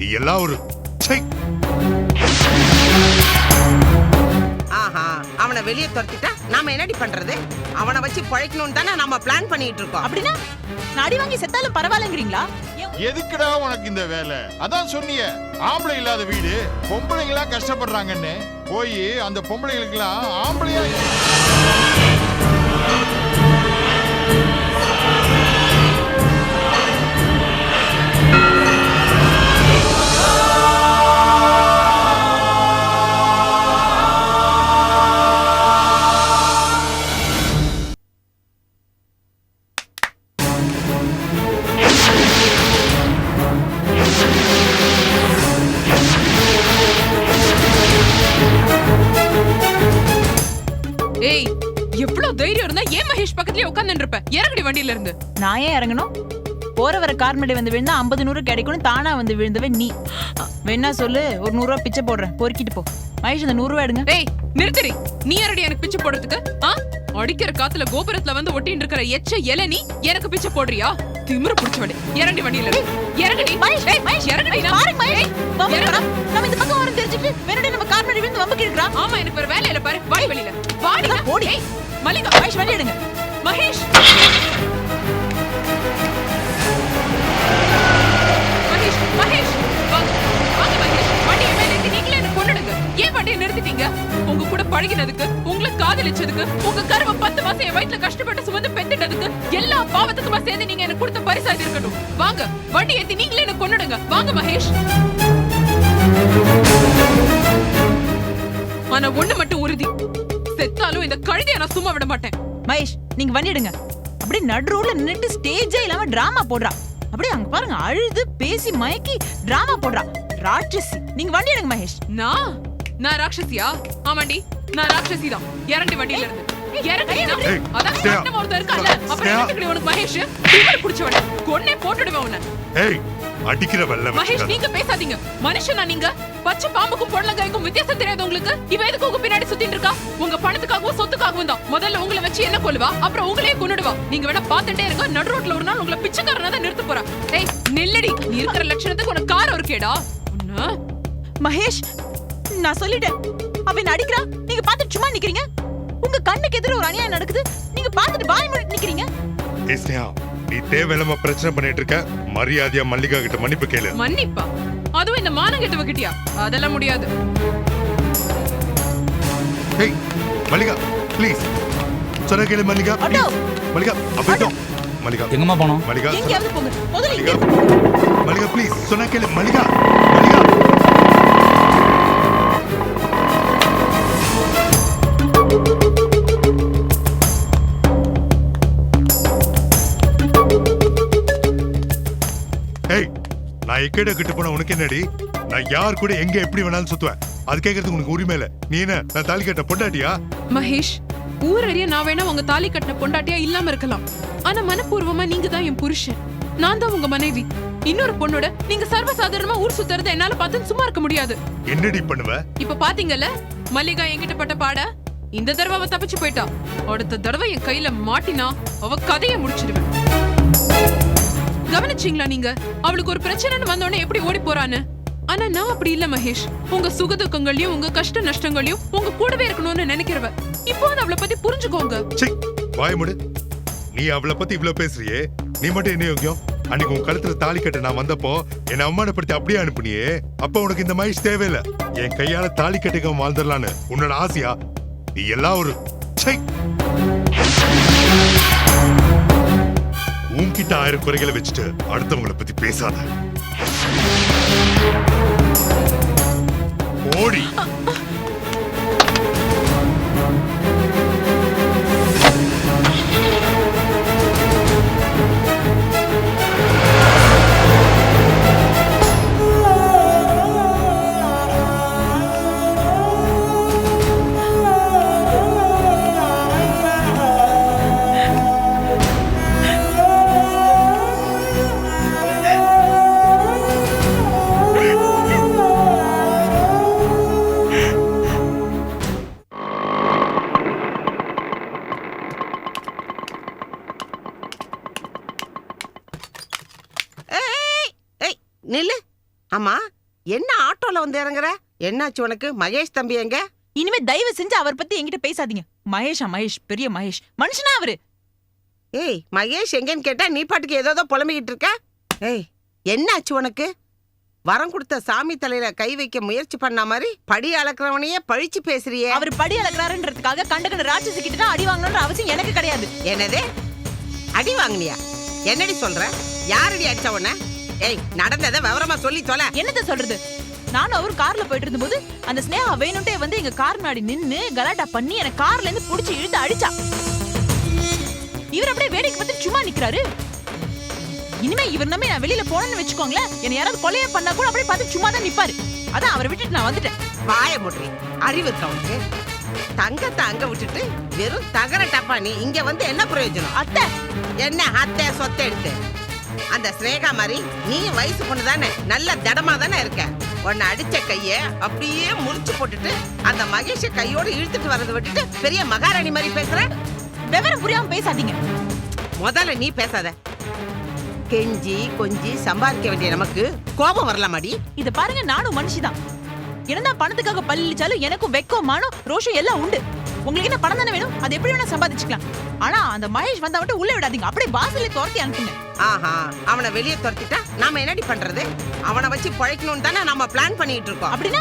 நீ எல்லாம் ஒரு ஆஹா, அவனை வெளியே துரத்திட்டா நாம என்னடி பண்றது? அவனை வச்சு பழைக்கணும் தானே நாம பிளான் பண்ணிட்டு இருக்கோம். அப்படின்னா நான் அடி வாங்கி செத்தாலும் பரவாயில்லங்கிறீங்களா? எதுக்குடா உனக்கு இந்த வேலை? அதான் சொன்னியே ஆம்பளை இல்லாத வீடு, பொம்பளைங்களா கஷ்டப்படுறாங்கன்னு. போய் அந்த பொம்பளைங்களுக்கெல்லாம் ஆம்பளையா ஏய், எவ்வளவு தைரியம் இருந்தா ஏன் மகேஷ் பக்கத்துலயே உட்கார்ந்துட்டு இருப்ப? இறங்கடி வண்டியில இருந்து. நான் ஏன் இறங்கணும்? போற வர கார் மேடை வந்து விழுந்தா 50 100 கிடைக்கும்னு தானா வந்து விழுந்தவன் நீ. வேணா சொல்லு, ஒரு 100 ரூபாய் பிச்சை போடுறேன், பொறுக்கிட்டு போ. மகேஷ் அந்த 100 ரூபாய் எடுங்க. ஏய், நிறுத்துடி. நீ யாரடி எனக்கு பிச்சை போடுறதுக்கு? அடிக்கிற காத்துல கோபுரத்துல வந்து ஒட்டிட்டு இருக்கிற எச்ச இலை நீ எனக்கு பிச்சை போடுறியா? திமிரு புடிச்சவடே. இறங்கடி வண்டியில இருந்து. இறங்கடி. மகேஷ் இறங்கடி. பாருங்க மகேஷ். நம்ம இந்த பக்கம் வரோம் தெரிஞ்சிட்டு வேறடே நம்ம கார் மேடை விழுந்து வம்பு கிழக்குறா. ஆமா, எனக்கு ஒரு வேலை இல்ல பாரு. வாடி வெளியில. வாடி. ஓடி. ஏய், மல்லிகா, மகேஷ் வண்டி எடுங்க. மகேஷ். மகேஷ், மகேஷ். வாங்க மகேஷ். வண்டியை மேல ஏத்தி நீங்களே என்ன கொன்னுடுங்க. ஏன் வண்டியை நிறுத்திட்டீங்க? உங்க கூட பழகினதுக்கு, உங்களை காதலிச்சதுக்கு, உங்க கருவ 10 மாசம் என் வயித்துல கஷ்டப்பட்டு சுமந்து பெத்துட்டதுக்கு, எல்லா பாவத்துக்குமா சேர்ந்து நீங்க எனக்கு கொடுத்த பரிசா இது இருக்கட்டும். வாங்க, வண்டி ஏத்தி நீங்களே என்ன கொன்னுடுங்க. வாங்க மகேஷ். ஆனா ஒண்ணு மட்டும் உறுதி, செத்தாலும் இந்த கழுதையை நான் சும்மா விட மாட்டேன். மகேஷ் நீங்க வண்டி எடுங்க. அப்படியே நடு ரோட்ல நின்னுட்டு ஸ்டேஜே இல்லாம டிராமா போடுறா. அப்படியே அங்க பாருங்க, அழுது பேசி மயக்கி டிராமா போடுறா. ராட்சசி. நீங்க வண்டி எடுங்க மகேஷ். நான் ராட்சசியா? ஆமாண்டி, நான் ராட்சசி தான். இறண்டி வண்டியில இருந்து. இறங்கடினா அதான் கஷ்டம் ஒருத்தர் இருக்கல்ல. அப்புறம் எதுக்கு உனக்கு மகேஷ்? திமிரு புடிச்சவனே. கொன்னே போட்டுடுவேன் உன்னை. ஏய், அடிக்கிற வல்ல மகேஷ் நீங்க பேசாதீங்க. மனுஷனா நீங்க? பச்சை பாம்புக்கும் பொடலங்காய்க்கும் வித்தியாசம் தெரியாது உங்களுக்கு? இவ எதுக்கு உங்க பின்னாடி சுத்திட்டு இருக்கா? உங்க பணத்துக்காகவும் சொத்துக்காகவும் தான். முதல்ல உங்களை வச்சு என்ன கொல்லுவா, அப்புறம் உங்களையே கொன்னுடுவா. நீங்க வேணா பாத்துட்டே இருங்க. நடு ரோட்ல ஒரு நாள் உங்களை பிச்சைக்காரனா தான் நிறுத்த போறா. ஏய் நில்லடி. நீ இருக்கிற லட்சணத்துக்கு உனக்கு கார் இருக்கேடா. மகேஷ் நான் சொல்லிட்டேன், அவன் அடிக்கிறா. நீங்க பாத்துட்டு சும்மா நிக்கிறீங்க. உங்க கண்ணுக்கு எதிர ஒரு அநியாயம் நடக்குது, நீங்க பாத்துட்டு வாய் மூடிட்டு நிக்கிறீங்க. நீ தேவையில்லாம பிரச்சனை பண்ணிட்டு இருக்க. மரியாதையா மல்லிகா கிட்ட மன்னிப்பு கேளு. மன்னிப்பா? அதுவும் இந்த மானங்கெட்டவ கிட்டியா? அதெல்லாம் முடியாது. ஏய் மல்லிகா ப்ளீஸ் சொன்ன கேளு மல்லிகா. மல்லிகா அப்படியே மல்லிகா எங்கம்மா போனோம்? மல்லிகா எங்கயாவது போங்க முதல்ல இங்க. மல்லிகா ப்ளீஸ் சொன்ன கேளு மல்லிகா. மல்லிகா ஏய், நான் எக்கேட கிட்ட போன உனக்கு என்னடி? நான் யார் கூட எங்க எப்படி வேணாலும் சுத்துவேன். அது கேட்கறதுக்கு உனக்கு உரிமை இல்ல. நீ என்ன நான் தாலி கட்ட பொண்டாட்டியா? மகேஷ், ஊரறிய நான் வேணா உங்க தாலி கட்டின பொண்டாட்டியா இல்லாம இருக்கலாம். ஆனா மனப்பூர்வமா நீங்க தான் என் புருஷன், நான் தான் உங்க மனைவி. இன்னொரு பொண்ணோட நீங்க சர்வசாதாரணமா ஊர் சுத்துறத என்னால பார்த்து சும்மா இருக்க முடியாது. என்னடி பண்ணுவ? இப்ப பாத்தீங்கல்ல மல்லிகா என்கிட்ட பட்ட பாட. இந்த தடவை அவ தப்பிச்சு போயிட்டா. அடுத்த தடவை என் கையில மாட்டினா அவ கதையை முடிச்சிடுவேன். கவனிச்சீங்களா நீங்க? அவளுக்கு ஒரு பிரச்சனைன்னு வந்தோடனே எப்படி ஓடி போறான்னு. ஆனா நான் அப்படி இல்ல மகேஷ். உங்க சுகதுக்கங்களையும் உங்க கஷ்ட நஷ்டங்களையும் உங்க கூடவே இருக்கணும்னு நினைக்கிறவ. இப்போ அவளை பத்தி புரிஞ்சுக்கோங்க. வாய் மூடு. நீ அவளை பத்தி இவ்வளவு பேசுறியே, நீ மட்டும் என்ன யோக்கியம்? அன்னைக்கு உன் கழுத்துல தாலி கட்ட நான் வந்தப்போ என்னை அவமானப்படுத்தி அப்படியே அனுப்புனியே. அப்ப உனக்கு இந்த மகேஷ் தேவையில்ல. என் கையால தாலி கட்டிக்க வாழ்ந்துடலான்னு உன்னோட ஆசையா? நீ எல்லாம் ஒரு உன்கிட்ட 1000 குறைகளை வச்சுட்டு அடுத்தவங்களை பத்தி பேசாத. ஓடி. ஆமா, என்ன ஆட்டோல வந்து இறங்குற? என்னாச்சு உனக்கு? மகேஷ் தம்பி எங்க? இனிமே தயவு செஞ்சு அவர் பத்தி என்கிட்ட பேசாதீங்க. மகேஷ் பெரிய மகேஷ் மனுஷனா அவரு. ஏய், மகேஷ் எங்கன்னு கேட்டா நீ பாட்டுக்கு ஏதோ புலம்பிக்கிட்டு இருக்க. ஏய், என்னாச்சு உனக்கு? வரம் கொடுத்த சாமி தலையில கை வைக்க முயற்சி பண்ண மாதிரி படி அளக்குறவனையே பழிச்சு பேசுறியே. அவர் படி அளக்குறாருன்றதுக்காக கண்டகண்ட ராட்சசி கிட்ட தான் அடி வாங்கணும்ன்ற அவசியம் எனக்கு கிடையாது. என்னது? அடி வாங்குனியா? என்னடி சொல்ற? யாரடி அடிச்ச உன்ன? ஏய், நடந்ததை விவரமா சொல்லி தொலை. என்னத்த சொல்றது? நானும் அவர் கார்ல போயிட்டு இருந்தபோது அந்த ஸ்னேகா வேணும்ட்டே வந்து எங்க கார் முன்னாடி நின்னு கலாட்டா பண்ணி எனக்கு கார்ல இருந்து புடிச்சு இழுத்து அடிச்சா. இவர் அப்படியே வேடிக்கை பார்த்து சும்மா நிக்கிறாரு. இனிமே இவர் நம்பி நான் வெளியில போனேன்னு வச்சுக்கோங்களேன், என்ன யாராவது கொலைய பண்ணா கூட அப்படியே பார்த்து சும்மா தான் நிப்பாரு. அதான் அவரை விட்டுட்டு நான் வந்துட்டேன். வாய முட்ரி, அறிவு இருக்கா உனக்கு? தங்கத்தை அங்க விட்டுட்டு வெறும் தகர டப்பா நீ இங்க வந்து என்ன பிரயோஜனம்? அத்தை, என்ன அத்தை சொத்தை எடுத்து? அந்த ஸ்னேகா மாதிரி நீ வயசு பொண்ணு தானே, நல்ல திடமா தானே இருக்க. உன்னை அடிச்ச கைய அப்படியே முறிச்சு போட்டுட்டு அந்த மகேஷ கையோட இழுத்துட்டு வரதை விட்டுட்டு பெரிய மகாராணி மாதிரி பேசுற. விவரம் புரியாம பேசாதீங்க. முதல்ல நீ பேசாத. கெஞ்சி கொஞ்சி சம்பாதிக்க வேண்டிய நமக்கு கோபம் வரலாமாடி? இத பாருங்க, நானும் மனுஷிதான். என்னதான் பணத்துக்காக பல்லிச்சாலும் எனக்கும் வெக்கம் மானம் ரோஷம் எல்லாம் உண்டு. உங்களுக்கு என்ன பணம் தானே வேணும், அது எப்படி வேணா சம்பாதிச்சுக்கலாம். ஆனா அந்த மகேஷ் வந்தா மட்டும் உள்ள விடாதீங்க, அப்படியே வாசல்ல துரத்தி அனுப்புங்க. ஆஹா, அவனை வெளியே துரத்திட்டா நாம என்னடி பண்றது? அவனை வச்சு பழைக்கணும்னு தானே நம்ம பிளான் பண்ணிட்டு இருக்கோம். அப்படின்னா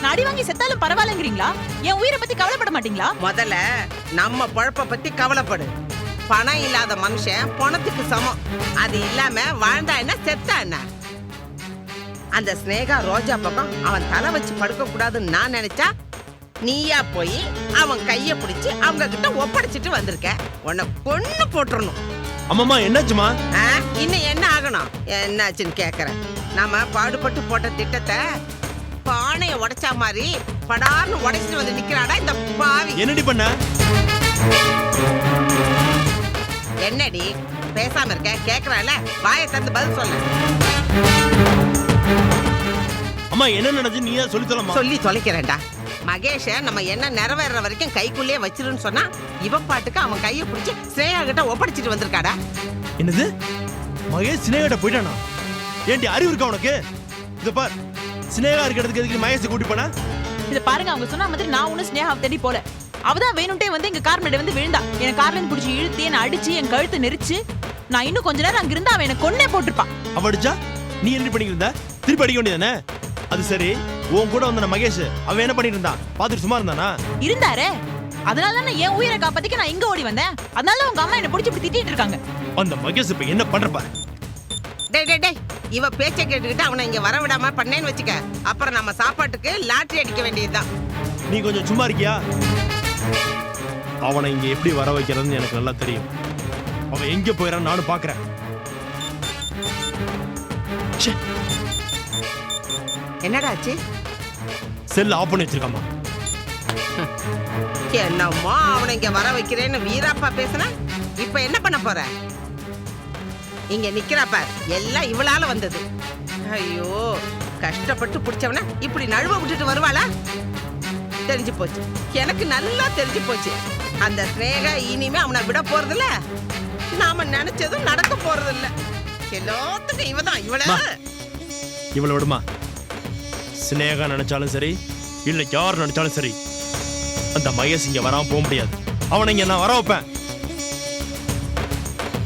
நான் அடி வாங்கி செத்தாலும் பரவாயில்லைங்கிறீங்களா? என் உயிரை பத்தி கவலைப்பட மாட்டீங்களா? முதல்ல நம்ம பழப்ப பத்தி கவலைப்படு. பணம் இல்லாத மனுஷன் பணத்துக்கு சமம். அது இல்லாம வாழ்ந்தா என்ன, செத்தா என்ன? அந்த ஸ்னேகா ரோஜா பக்கம் அவன் தலை வச்சு படுக்க கூடாதுன்னு நான் நினைச்சா நீயா போய் அவன் கைய பிடிச்சு அவங்க கிட்ட ஒப்படைச்சிட்டு வந்திருக்க. உன்னை பொண்ணு போட்டுறணும். அம்மாமா என்னாச்சுமா? இன்னும் என்ன ஆகணும்? என்னாச்சுன்னு கேக்குறேன். நாம பாடுபட்டு போட்ட திட்டத்தை பானைய உடைச்சா மாதிரி படார்னு உடைச்சிட்டு வந்து நிக்கிறாடா இந்த பாவி. என்னடி பண்ண? என்னடி பேசாம இருக்க? கேக்குறால, வாயை திறந்து பதில் சொல்ல. அம்மா என்ன நடந்துச்சு நீயா சொல்லி சொல்லமா? சொல்லி தொலைக்கிறேன்டா. மகேஷ நம்ம என்ன நிறைவேற வரைக்கும் கைக்குள்ளேயே வச்சிருன்னு சொன்னா இவ பாட்டுக்கு அவன் கையை பிடிச்சி ஸ்னேகா கிட்ட ஒப்படைச்சிட்டு வந்திருக்காடா. என்னது? மகேஷ் சினேகிட்ட போயிட்டானா? ஏன்டி அறிவு இருக்கா உனக்கு? இத பார், சினேகா இருக்கிறதுக்கு எதுக்கு மகேஷ் கூட்டி போனா? இத பாருங்க, அவங்க சொன்ன மாதிரி நான் ஒன்னும் ஸ்னேகாவை தேடி போல. அவதான் வேணும்ட்டே வந்து எங்க கார் முன்னாடி வந்து விழுந்தா. என் கார்ல இருந்து பிடிச்சி இழுத்து என்ன அடிச்சு என் கழுத்தை நெரிச்சு நான் இன்னும் கொஞ்ச நேரம் அங்க இருந்தா அவன் என்ன கொன்னே போட்டிருப்பான். அவ அடிச்சா நீ என்ன பண்ணிட்டு இருந்த? திருப்பி அடிக்க வேண்டியதானே? அது சரி, உன் கூட வந்த மகேஷ் அவன் என்ன பண்ணிட்டு இருந்தான்? பாத்துட்டு சும்மா இருந்தானா? இருந்தாரே, அதனால தான் என் உயிரை காப்பாத்திக்க நான் இங்க ஓடி வந்தேன். அதனால உங்க அம்மா என்ன பிடிச்சி இப்படி திட்டிட்டு இருக்காங்க. அந்த மகேஷ் இப்ப என்ன பண்றப்பா? டேய் டேய் டேய், இவ பேச்சை கேட்டுக்கிட்டு அவனை இங்க வர விடாம பண்ணேன்னு வச்சுக்க, அப்புறம் நம்ம சாப்பாட்டுக்கு லாட்டரி அடிக்க வேண்டியதுதான். நீ கொஞ்சம் சும்மா இருக்கியா? அவனை இங்க எப்படி வர வைக்கிறதுன்னு எனக்கு நல்லா தெரியும். அவன் எங்க போயிறான்னு நானும் பாக்குறேன். என்னடா ஆச்சு? செல் ஆஃப் பண்ணி வச்சிருக்காமா. என்னம்மா அவனை இங்க வர வைக்கிறேன்னு வீராப்பா பேசுன, இப்ப என்ன பண்ண போற? இங்க நிக்கிறாப்ப எல்லாம் இவளால வந்தது. ஐயோ, கஷ்டப்பட்டு பிடிச்சவன இப்படி நழுவ விட்டுட்டு வருவாளா? தெரிஞ்சு போச்சு, எனக்கு நல்லா தெரிஞ்சு போச்சு. அந்த ஸ்னேகா இனிமே அவனை விட போறதில்ல, நாம நினைச்சதும் நடக்க போறதில்ல. எல்லாத்துக்கும் இவதான் இவளை விடுமா? சினேகா நினைச்சாலும் சரி, இல்ல யார் நினைச்சாலும் சரி, அந்த மகேஷ் இங்க வராம போக முடியாது. அவனை இங்க நான் வர வைப்பேன்.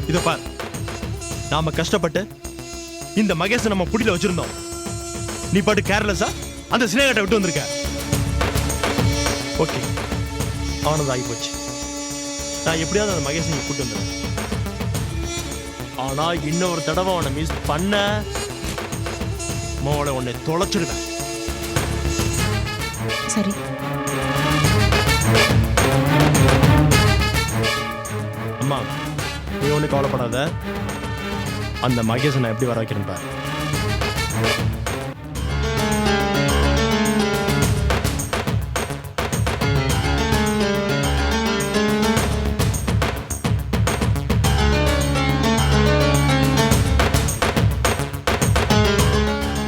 இத பார், நாம கஷ்டப்பட்டு இந்த மகேஷ் நம்ம புடியில வச்சிருந்தோம். நீ பாட்டு கேர்லெஸ்ஸா அந்த சினேகாட்ட விட்டு வந்திருக்க. ஓகே, அவனது ஆகி போச்சு. நான் எப்படியாவது அந்த மகேஷ் இங்க கூட்டு வந்துடுறேன். ஆனா இன்னொரு தடவை அவனை மிஸ் பண்ண மோளை உன்னை தொலைச்சிடுவேன். சரி. அம்மா, நீ ஒன்றும் கவலைப்படாத. அந்த மகேஷை நான் எப்படி வர வைக்கிறேன் பாரு.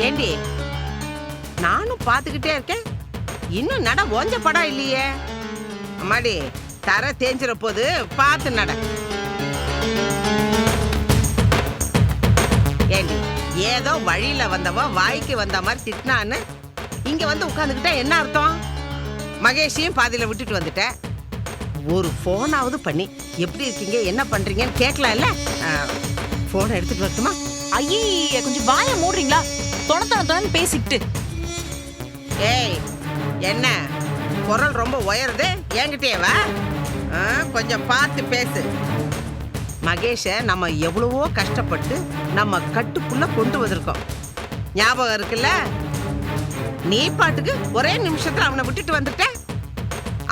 ஏண்டி, நானும் பாத்துக்கிட்டே இருக்கேன், இன்னும் நட ஓஞ்ச படம் இல்லையே. அம்மாடி, தர தேஞ்சிற போது பார்த்து நட. ஏண்டி, ஏதோ வழியில வந்தவ வாய்க்கு வந்த மாதிரி திட்டினான்னு இங்க வந்து உட்காந்துக்கிட்டா என்ன அர்த்தம்? மகேஷையும் பாதியில விட்டுட்டு வந்துட்டேன். ஒரு போனாவது பண்ணி எப்படி இருக்கீங்க என்ன பண்றீங்கன்னு கேட்கலாம்ல. போனை எடுத்துட்டு வரட்டுமா? ஐயே கொஞ்சம் வாயை மூடுறீங்களா? தொண பேசிக்கிட்டு. ஏய் என்ன குரல் ரொம்ப உயருது, என்கிட்டயே வா. கொஞ்சம் பார்த்து பேசு. மகேஷை நம்ம எவ்வளவோ கஷ்டப்பட்டு நம்ம கட்டுக்குள்ள கொண்டு வந்திருக்கோம், ஞாபகம் இருக்குல்ல? நீ பாட்டுக்கு ஒரே நிமிஷத்துல அவனை விட்டுட்டு வந்துட்ட.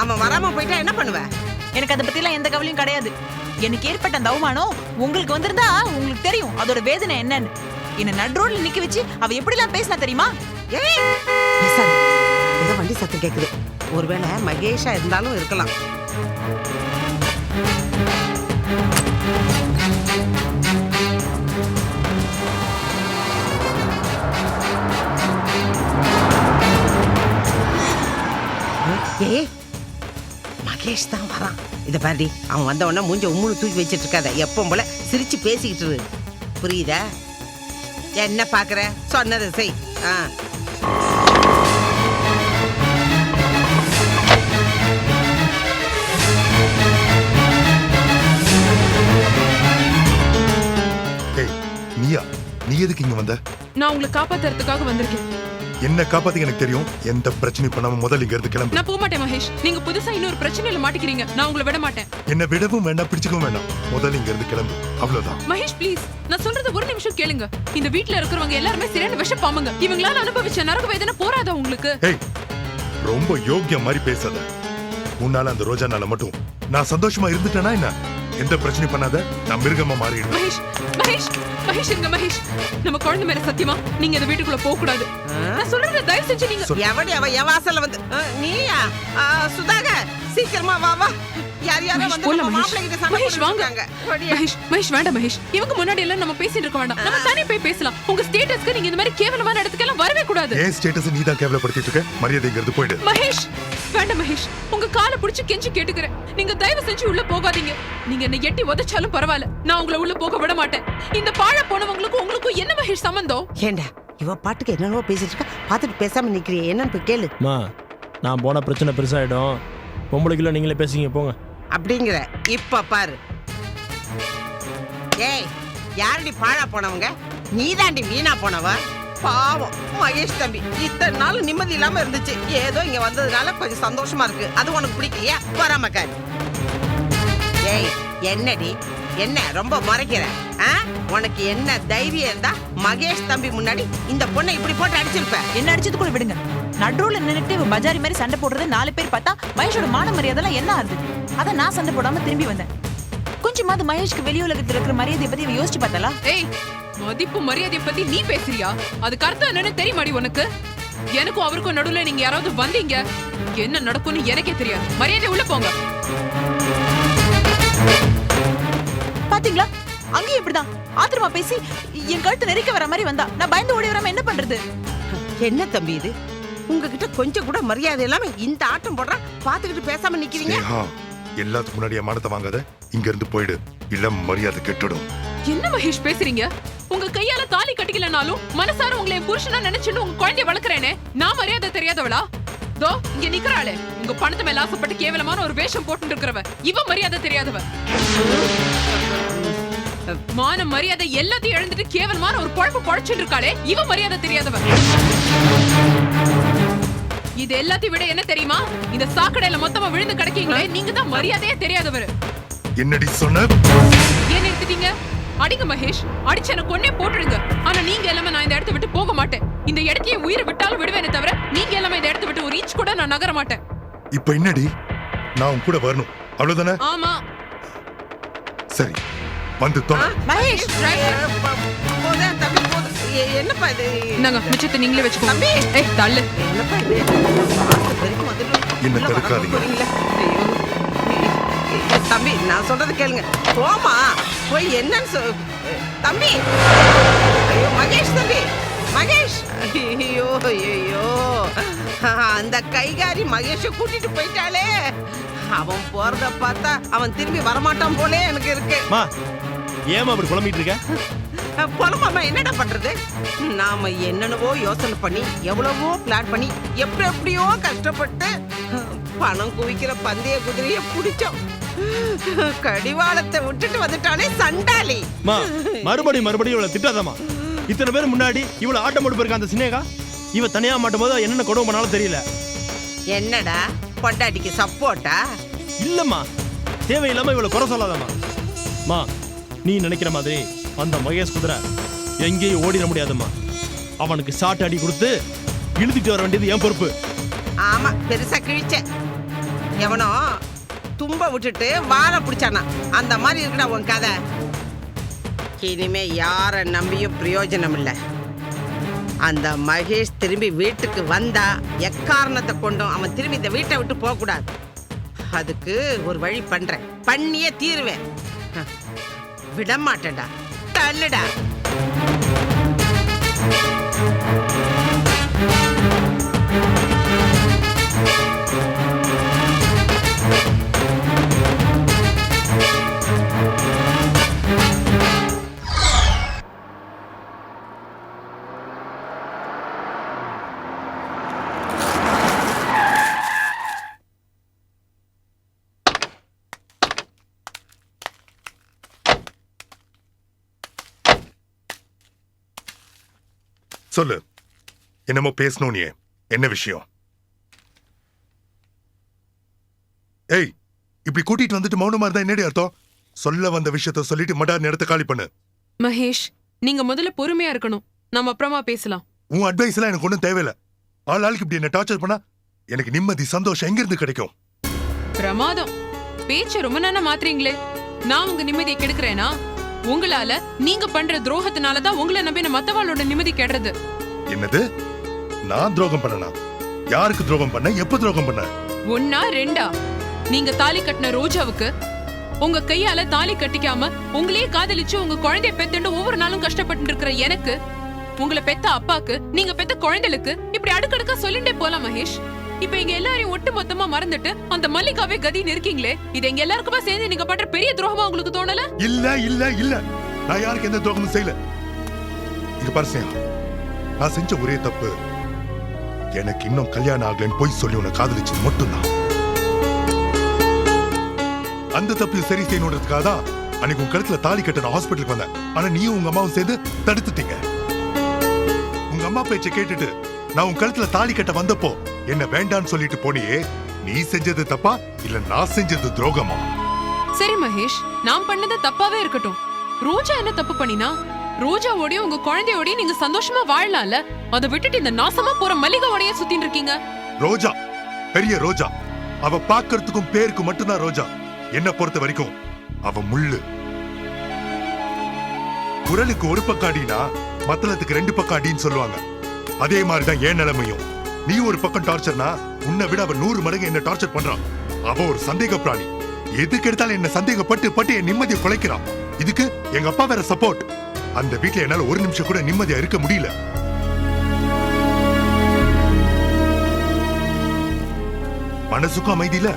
அவன் வராம போயிட்டா என்ன பண்ணுவ? எனக்கு அதை பத்திலாம் எந்த கவலையும் கிடையாது. எனக்கு ஏற்பட்ட அந்த அவமானம் உங்களுக்கு வந்திருந்தா உங்களுக்கு தெரியும் அதோட வேதனை என்னன்னு. என்ன நடுரோட்ல நிக்க வச்சு அவ எப்படிலாம் பேசினா தெரியுமா? ஏய் பேசாத. ஏதோ வண்டி சத்தம் கேக்குது. ஒருவேளை மகேஷா இருந்தாலும் இருக்கலாம். ஏய் மகேஷ் தான் வரான். இத பாருடி, அவன் வந்த உடனே மூஞ்ச உம்முன்னு தூக்கி வச்சிட்டு இருக்காத. எப்பவும் போல சிரிச்சு பேசிக்கிட்டு இரு. புரியுதா? என்ன பாக்குற? சொன்னதை செய். நீ எதுக்கு இங்க வந்த? நான் உங்களை காப்பாத்துறதுக்காக வந்திருக்கேன். என்ன காப்பாத்தி எனக்கு தெரியும். எந்த பிரச்சனையும் பண்ணாம முதல்ல இங்க இருந்து கிளம்பு. நான் போக மாட்டேன் மகேஷ். நீங்க புதுசா இன்னொரு பிரச்சனையில மாட்டிக்கிறீங்க. நான் உங்களை விட மாட்டேன். என்ன விடவும் வேண்டாம், பிடிச்சுக்கவும் வேண்டாம். முதல்ல இங்க இருந்து கிளம்பு, அவ்வளவுதான். மகேஷ் ப்ளீஸ், நான் சொல்றது ஒரு நிமிஷம் கேளுங்க. இந்த வீட்ல இருக்கிறவங்க எல்லாருமே சரியான விஷ பாம்புங்க. இவங்களால அனுபவிச்ச நரக வேதனை போராதா உங்களுக்கு? ஏய் ரொம்ப யோக்கியம் மாதிரி பேசாத. உன்னால அந்த ரோஜானால மட்டும் நான் சந்தோஷமா இருந்துட்டேனா என்ன? எந்த பிரச்சனை பண்ணாத, நான் மிருகமா மாறிடுவேன். மகேஷ் மகேஷ் மகேஷ் இருங்க மகேஷ். நம்ம குழந்தை மேல சத்தியமா நீங்க இந்த வீட்டுக்குள்ள போக கூடாது. நான் சொல்றத தயவு செஞ்சு நீங்க எவடி அவ எவாசல்ல வந்து நீயா? சுதாகர் சீக்கிரமா வா வா. யார் யாரோ வந்து நம்ம மாப்பிள்ளை கிட்ட சண்டை போட்டுட்டாங்க. மகேஷ் மகேஷ் வேண்டாம் மகேஷ். இவங்க முன்னாடி எல்லாம் நம்ம பேசிட்டு இருக்க வேண்டாம். நம்ம தனியா போய் பேசலாம். உங்க ஸ்டேட்டஸ்க்கு நீங்க இந்த மாதிரி கேவலமான இடத்துக்கு வரவே கூடாது. ஏன் ஸ்டேட்டஸ் நீ தான் கேவலப்படுத்திட்டு இருக்க? மரியாதை இங்க இருந்து போயிடு. மகேஷ் வேண்டாம் மகேஷ். உங்க காலை பிடிச்சு கெஞ்சி கேட்டுக்கிறேன். நீங்க தயவு செஞ்சு உள்ள போகாதீங்க. நீங்க என்ன எட்டி உதைச்சாலும் பரவாயில்ல, நான் உங்களை உள்ள போக விட மாட்டேன். இந்த பாழ போனவங்களுக்கும் உங்களுக்கும் என்ன மகேஷ் சம்பந்தம்? ஏண்டா இவ பாட்டுக்கு என்னென்னவோ பேசிட்டு இருக்கா, பாத்துட்டு பேசாம நிக்கிறியே, என்னன்னு போய் கேளு. நான் போன பிரச்சனை பெருசாயிடும். பொம்பளைக்குள்ள நீங்களே பேசிங்க போங்க அப்படிங்கிற. இப்ப பாரு. ஏய் யாரடி பாழா போனவங்க? நீதாண்டி வீணா போனவ. பாவம் மகேஷ் தம்பி இத்தனை நாள் நிம்மதி இல்லாம இருந்துச்சு. ஏதோ இங்க வந்ததுனால கொஞ்சம் சந்தோஷமா இருக்கு. அது உனக்கு பிடிக்கலையா? வராமக்காரி. ஏய் என்னடி என்ன ரொம்ப முறைக்கிற? உனக்கு என்ன தைரியம் இருந்தா மகேஷ் தம்பி முன்னாடி இந்த பொண்ணை இப்படி போட்டு அடிச்சிருப்ப? என்ன அடிச்சது கூட விடுங்க. நடுரோல நின்னுட்டு பஜாரி மாதிரி சண்டை போடுறது 4 பேர் பார்த்தா மகேஷோட மான மரியாதை என்ன ஆகுது? அத நான் சண்டை போடாம திரும்பி வந்தேன். கொஞ்சமாவது மகேஷ்க்கு வெளி உலகத்துல இருக்கிற மரியாதையை பத்தி யோசிச்சு பார்த்தாளா? ஏய் மதிப்பு மரியாதையை பத்தி நீ பேசுறியா? அதுக்கு அர்த்தம் என்னன்னு தெரியுமாடி உனக்கு? எனக்கும் அவருக்கும் நடுவுல நீங்க யாராவது வந்தீங்க, என்ன நடக்கும்னு எனக்கே தெரியாது. மரியாதை உள்ள போங்க. பாத்தீங்களா? அங்கேயும் இப்படிதான் ஆத்திரமா பேசி என் கழுத்து நெருக்க வர மாதிரி வந்தா நான் பயந்து ஓடி வராம என்ன பண்றது? என்ன தம்பி இது? உங்ககிட்ட கொஞ்சம் கூட மரியாதை இல்லாம இந்த ஆட்டம் போடுறா, பாத்துக்கிட்டு பேசாம நிக்கிறீங்க. எல்லாத்துக்கு முன்னாடி மானத்தை வாங்காத, இங்க இருந்து போயிடு, இல்ல மரியாதை கெட்டுடும். என்ன மகேஷ் பேசுறீங்க? உங்க கையால தாலி கட்டிக்கலனாலும் மனசார உங்களை என் புருஷனா நினைச்சுன்னு உங்க குழந்தைய வளர்க்கறேனே, நான் மரியாதை தெரியாதவளா? தோ இங்க நிக்கிறாளே, உங்க பணத்து மேல ஆசைப்பட்டு கேவலமான ஒரு வேஷம் போட்டு இருக்கிறவ, இவ மரியாதை தெரியாதவ. மான மரியாதை எல்லாத்தையும் இழந்துட்டு கேவலமான ஒரு பொழப்பு பொழைச்சிட்டு இருக்காளே, இவ மரியாதை தெரியாதவ. இது எல்லாத்தையும் விட என்ன தெரியுமா? இந்த சாக்கடையில மொத்தமா விழுந்து கிடக்கீங்களே, நீங்க தான் மரியாதையே தெரியாதவர். என்னடி சொன்ன? ஏன் நிறுத்திட்டீங்க? அடிங்க மகேஷ், அடிச்சு எனக்கு கொன்னே போட்டுடுங்க. ஆனா நீங்க எல்லாமே நான் இந்த இடத்தை விட்டு போக மாட்டேன். இந்த இடத்தையே உயிரை விட்டாலும் விடுவேனே தவிர நீங்க எல்லாமே இந்த இடத்தை விட்டு ஒரு இன்ச் கூட நான் நகர மாட்டேன். இப்ப என்னடி? நான் உன் கூட வரணும், அவ்வளவுதானே? ஆமா. சரி வந்து தொலை. மகேஷ் போதும் தம்பி போதும். என்னப்பா இது? நாங்க மிச்சத்தை நீங்களே வச்சுக்கோங்க. தம்பி ஏய் தள்ளு. என்னப்பா இது? என்ன தடுக்காதீங்க. தம்பி நான் சொல்றது கேளுங்க. போமா போய் என்னன்னு தம்பி. ஐயோ மகேஷ் தம்பி, மகேஷ். ஐயோ ஐயோ அந்த கைகாரி மகேஷ கூட்டிட்டு போயிட்டாளே. அவன் போறத பார்த்தா அவன் திரும்பி வரமாட்டான் போலே எனக்கு இருக்கு. ஏமா அப்படி குழம்பிட்டு இருக்க? புலம்பாம என்னடா பண்றது? நாம என்னென்னவோ யோசனை பண்ணி எவ்வளவோ பிளான் பண்ணி எப்படியோ கஷ்டப்பட்டு பணம் குவிக்கிற பந்தய குதிரைய பிடிச்சோம். கடிவாளத்தை விட்டுட்டு வந்துட்டாலே சண்டாளி. மறுபடியும் இவளை திட்டாதம்மா. இத்தனை பேர் முன்னாடி இவளை ஆட்டம் போட்டு போயிருக்க அந்த சினேகா இவ தனியா மாட்டும் போது என்னென்ன கொடுமை பண்ணாலும் தெரியல. என்னடா பொண்டாட்டிக்கு சப்போர்ட்டா? இல்லம்மா, தேவையில்லாம இவளை குறை சொல்லாதம்மா. மா, நீ நினைக்கிற மாதிரி அந்த மகேஷ் குதிரை எங்கேயும் ஓடிட முடியாதும்மா. அவனுக்கு சாட்டு அடி கொடுத்து இழுத்துட்டு வர வேண்டியது என் பொறுப்பு. ஆமா, பெருசா கிழிச்ச. எவனோ தும்ப விட்டுட்டு வாழை பிடிச்சானா, அந்த மாதிரி இருக்குடா உன் கதை. இனிமே யார நம்பியும் பிரயோஜனம் இல்லை. அந்த மகேஷ் திரும்பி வீட்டுக்கு வந்தா எக்காரணத்தை கொண்டும் அவன் திரும்பி இந்த வீட்டை விட்டு போக கூடாது. அதுக்கு ஒரு வழி பண்றேன், பண்ணியே தீருவேன். விட மாட்டேன்டா, தள்ளுடா. சொல்லு, என்னமோ பேசணும். நீ என்ன விஷயம்? ஏய், இப்படி கூட்டிட்டு வந்துட்டு மௌனமா இருந்தா என்னடி அர்த்தம்? சொல்ல வந்த விஷயத்த சொல்லிட்டு மடார் நேரத்தை காலி பண்ணு. மகேஷ், நீங்க முதல்ல பொறுமையா இருக்கணும். நம்ம அப்புறமா பேசலாம். உன் அட்வைஸ் எல்லாம் எனக்கு ஒன்றும் தேவையில்ல. ஆளுக்கு இப்படி என்ன டார்ச்சர் பண்ணா எனக்கு நிம்மதி சந்தோஷம் எங்க இருந்து கிடைக்கும்? பிரமாதம். பேச்ச ரொம்ப நேரம் மாத்துறீங்களே. நான் உங்க நிம்மதியை கெடுக்கிறேனா? உங்களால நீங்க பண்ற துரோகத்தினாலதான் உங்களை நம்பின மத்தவாளோட நிம்மதி கெடுறது. என்னது? நான் துரோகம் பண்ணனா? யாருக்கு துரோகம் பண்ண? எப்ப துரோகம் பண்ண? ஒன்னா ரெண்டா? நீங்க தாலி கட்டின ரோஜாவுக்கு உங்க கையால தாலி கட்டிக்காம உங்களையே காதலிச்சு உங்க குழந்தைய பெத்துண்டு ஒவ்வொரு நாளும் கஷ்டப்பட்டு இருக்கிற எனக்கு, உங்களை பெத்த அப்பாக்கு, நீங்க பெத்த குழந்தைகளுக்கு இப்படி அடுக்கடுக்கா சொல்லிட்டே போலாம் மகேஷ். இப்ப எங்க எல்லாரையும் ஒட்டு மொத்தமா மறந்துட்டு அந்த மல்லிகாவே கதின்னு இருக்கீங்களே. இது எங்க எல்லாருக்குமா சேர்ந்து நீங்க பண்ற பெரிய துரோகமா உங்களுக்கு தோணல? இல்ல இல்ல இல்ல, நான் யாருக்கு எந்த துரோகமும் செய்யல. இது பரிசையா, நான் செஞ்ச ஒரே தப்பு எனக்கு இன்னும் கல்யாணம் ஆகலன்னு போய் சொல்லி உன்னை காதலிச்சது மட்டும்தான். அந்த தப்பையும் சரி செய்யணுன்றதுக்காக தான் அன்னைக்கு உன் கழுத்துல தாலி கட்ட நான் ஹாஸ்பிட்டலுக்கு வந்தேன். ஆனா நீயும் உங்க அம்மாவும் சேர்ந்து தடுத்துட்டீங்க. உங்க அம்மா பேச்சை கேட்டுட்டு நான் உன் கழுத்துல தாலி கட்ட வந்தப்போ என்ன வேண்டான்னு சொல்லிட்டு போனியே, நீ செஞ்சது தப்பா இல்ல நான் செஞ்சது துரோகமா? சரி மகேஷ், நான் பண்ணது தப்பாவே இருக்கட்டும். ரோஜா என்ன தப்பு பண்ணினா? ரோஜாவோடய உங்க குழந்தையோடய நீங்க சந்தோஷமா வாழலாம்ல. அதை விட்டுட்டு இந்த நாசமா போற மல்லிகாவோடய சுத்தின்னு இருக்கீங்க. ரோஜா பெரிய ரோஜா, அவ பாக்குறதுக்கும் பேருக்கு மட்டும்தான் ரோஜா. என்ன பொறுத்த வரைக்கும் அவ முள்ளு. குரலுக்கு ஒரு பக்கம் அடினா மத்தளத்துக்கு ரெண்டு பக்கம் அடின்னு சொல்லுவாங்க. அதே மாதிரிதான் ஏன் நிலைமையும். நீ ஒரு பக்கம் டார்ச்சர்னா உன்னை விட அவ 100 மடங்கு என்ன டார்ச்சர் பண்றான். அவ ஒரு சந்தேக பிராணி. எதுக்கு எடுத்தாலும் என்ன சந்தேகப்பட்டு என் நிம்மதியை குலைக்கிறான். இதுக்கு எங்க அப்பா வேற சப்போர்ட். அந்த வீட்டுல என்னால ஒரு நிமிஷம் கூட நிம்மதியா இருக்க முடியல. மனசுக்கும் அமைதி இல்ல,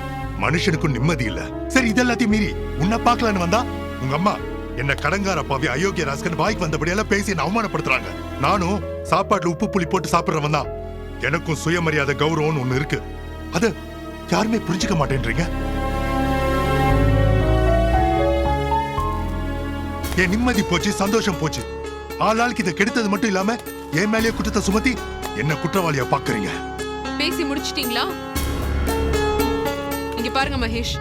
மனுஷனுக்கும் நிம்மதி இல்ல. சரி, இதெல்லாத்தையும் மீறி உன்னை பாக்கலான்னு வந்தா உங்க அம்மா என்ன கடங்கார பாவி அயோக்கிய ராஸ்கன் வாய்க்கு வந்தபடியெல்லாம் பேசி என்ன அவமானப்படுத்துறாங்க. நானும் சாப்பாட்டுல உப்பு புளி போட்டு சாப்பிடுறவன் தான். எனக்கும் சுயமரியாதை கௌரவம்னு ஒண்ணு இருக்கு. அது யாருமே புரிஞ்சுக்க மாட்டேன்றீங்க. என் நிம்மதி போச்சு, சந்தோஷம் போச்சு. ஆளாளுக்கு இதை கெடுத்தது மட்டும் இல்லாம என் மேலேயே குற்றத்தை சுமத்தி என்ன குற்றவாளியா பாக்குறீங்க. பேசி முடிச்சிட்டீங்களா? இங்க பாருங்க மகேஷ்,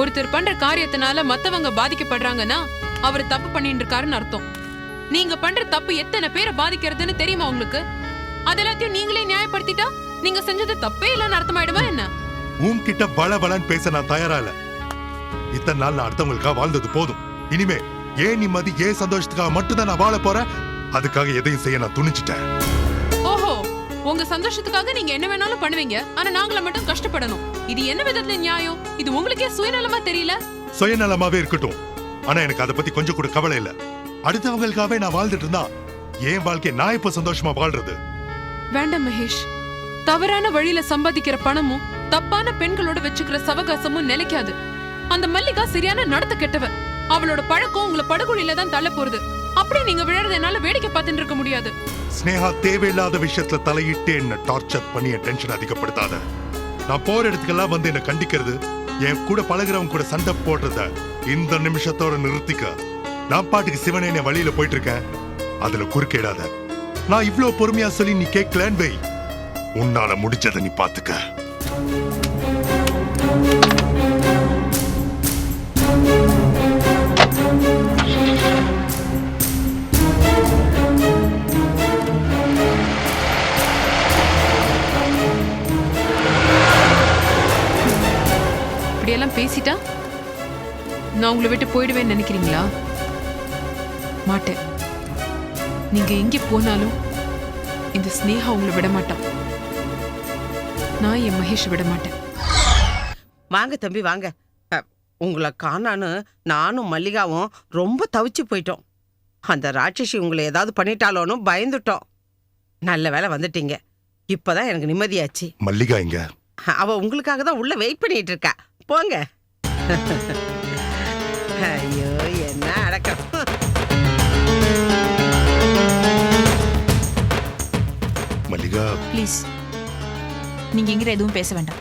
ஒருத்தர் பண்ற காரியத்தினால மத்தவங்க பாதிக்கப்படுறாங்கன்னா அவர் தப்பு பண்ணிட்டு இருக்காருன்னு அர்த்தம். நீங்க பண்ற தப்பு எத்தனை பேரை பாதிக்கிறதுன்னு தெரியுமா உங்களுக்கு? அதெல்லாத்தையும் நீங்களே நியாயப்படுத்திட்டா நீங்க செஞ்சது தப்பே இல்லைன்னு அர்த்தமாயிடுமா என்ன? உன்கிட்ட பலன்னு பேச நான் தயாரா இல்ல. இத்தனை நாள் நான் அடுத்தவங்களுக்காக வாழ்ந்தது போதும். இனிமே ஏன் நிம்மதி, ஏன் சந்தோஷத்துக்காக மட்டும்தான் நான் வாழ போறேன். அதுக்காக எதையும் செய்ய நான் துணிச்சிட்டேன். ஓஹோ, உங்க சந்தோஷத்துக்காக நீங்க என்ன வேணாலும் பண்ணுவீங்க, ஆனா நாங்கள மட்டும் கஷ்டப்படணும். இது என்ன விதத்துல நியாயம்? இது உங்களுக்கே சுயநலமா தெரியல? சுயநலமாவே இருக்கட்டும், ஆனா எனக்கு அதை பத்தி கொஞ்சம் கூட கவலை இல்ல. அடுத்தவங்களுக்காகவே நான் வாழ்ந்துட்டு இருந்தா என் வாழ்க்கையை நான் இப்ப சந்தோஷமா வாழ்றது. வேண்டாம் மகேஷ், தவறான வழியில சம்பாதிக்கிற பணமும் தப்பான பெண்களோட வச்சுக்கிற சவகாசமும் நிலைக்காது. அந்த மல்லிகா சரியான நடத்த கெட்டவ. அவளோட பழக்கம் உங்களை படுகொலியில தான் தள்ள போறது. அப்படியே நீங்க விழறத என்னால வேடிக்கை பார்த்துட்டு இருக்க முடியாது. ஸ்னேகா தேவையில்லாத விஷயத்துல தலையிட்டு என்ன டார்ச்சர் பண்ணி என் டென்ஷன் அதிகப்படுத்தாத. நான் போற இடத்துக்கெல்லாம் வந்து என்ன கண்டிக்கிறது, என் கூட பழகுறவங்க கூட சண்டை போடுறத இந்த நிமிஷத்தோட நிறுத்திக்க. நான் பாட்டுக்கு சிவனே வழியில போயிட்டு இருக்கேன், அதுல குறுக்கிடாத. நான் இவ்ளோ பொறுமையா சொல்லி நீ கேட்கலன்னு வை, உன்னால முடிச்சதை நீ பாத்துக்க. இப்படியெல்லாம் பேசிட்டா நான் உங்களை விட்டு போயிடுவேன்னு நினைக்கிறீங்களா? மாட்டேன். நீங்க எங்க போனாலும் இந்த ஸ்னேகா உங்களை விட மாட்டான். நான் என் மகேஷ் விட மாட்டேன். வாங்க தம்பி வாங்க. உங்களை காணான்னு நானும் மல்லிகாவும் ரொம்ப தவிச்சு போயிட்டோம். அந்த ராட்சசி உங்களை ஏதாவது பண்ணிட்டாலோன்னு பயந்துட்டோம். நல்ல வேளை வந்துட்டீங்க. இப்பதான் எனக்கு நிம்மதியாச்சு. மல்லிகா இங்க? அவ உங்களுக்காக தான் உள்ள வெயிட் பண்ணிட்டு இருக்கா. போங்க. ஐயோ என்ன அடக்கம். மல்லிகா ப்ளீஸ், நீங்க எங்கிட்ட எதுவும் பேச வேண்டாம்.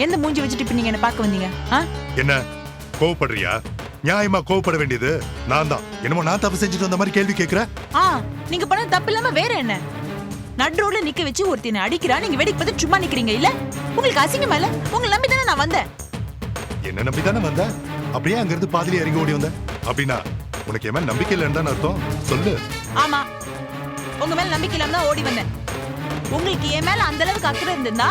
எந்த மூஞ்சி வச்சுட்டு இப்ப நீங்க என்ன பார்க்க வந்தீங்க? என்ன கோவப்படுறியா? நியாயமா கோவப்பட வேண்டியது நான் தான். என்னமோ நான் தப்பு செஞ்சுட்டு வந்த மாதிரி கேள்வி கேட்கிற. நீங்க பண்ண தப்பு இல்லாம வேற என்ன? நடு ரோட்ல நிக்க வச்சு ஒருத்தனை அடிக்கிறா, நீங்க வேடிக்கை பார்த்து சும்மா நிக்கிறீங்க. இல்ல உங்களுக்கு அசிங்கமா இல்ல? உங்களை நம்பி தானே நான் வந்தேன். என்ன நம்பி தானே வந்த? அப்படியே அங்க இருந்து பாதியில இறங்கி ஓடி வந்த. அப்படின்னா உனக்கு என் மேல நம்பிக்கை இல்லைன்னு அர்த்தம். சொல்லு. ஆமா, உங்க மேல நம்பிக்கை இல்லாம தான் ஓடி வந்தேன். உங்களுக்கு என் மேல அந்த அளவுக்கு அக்கறை இருந்திருந்தா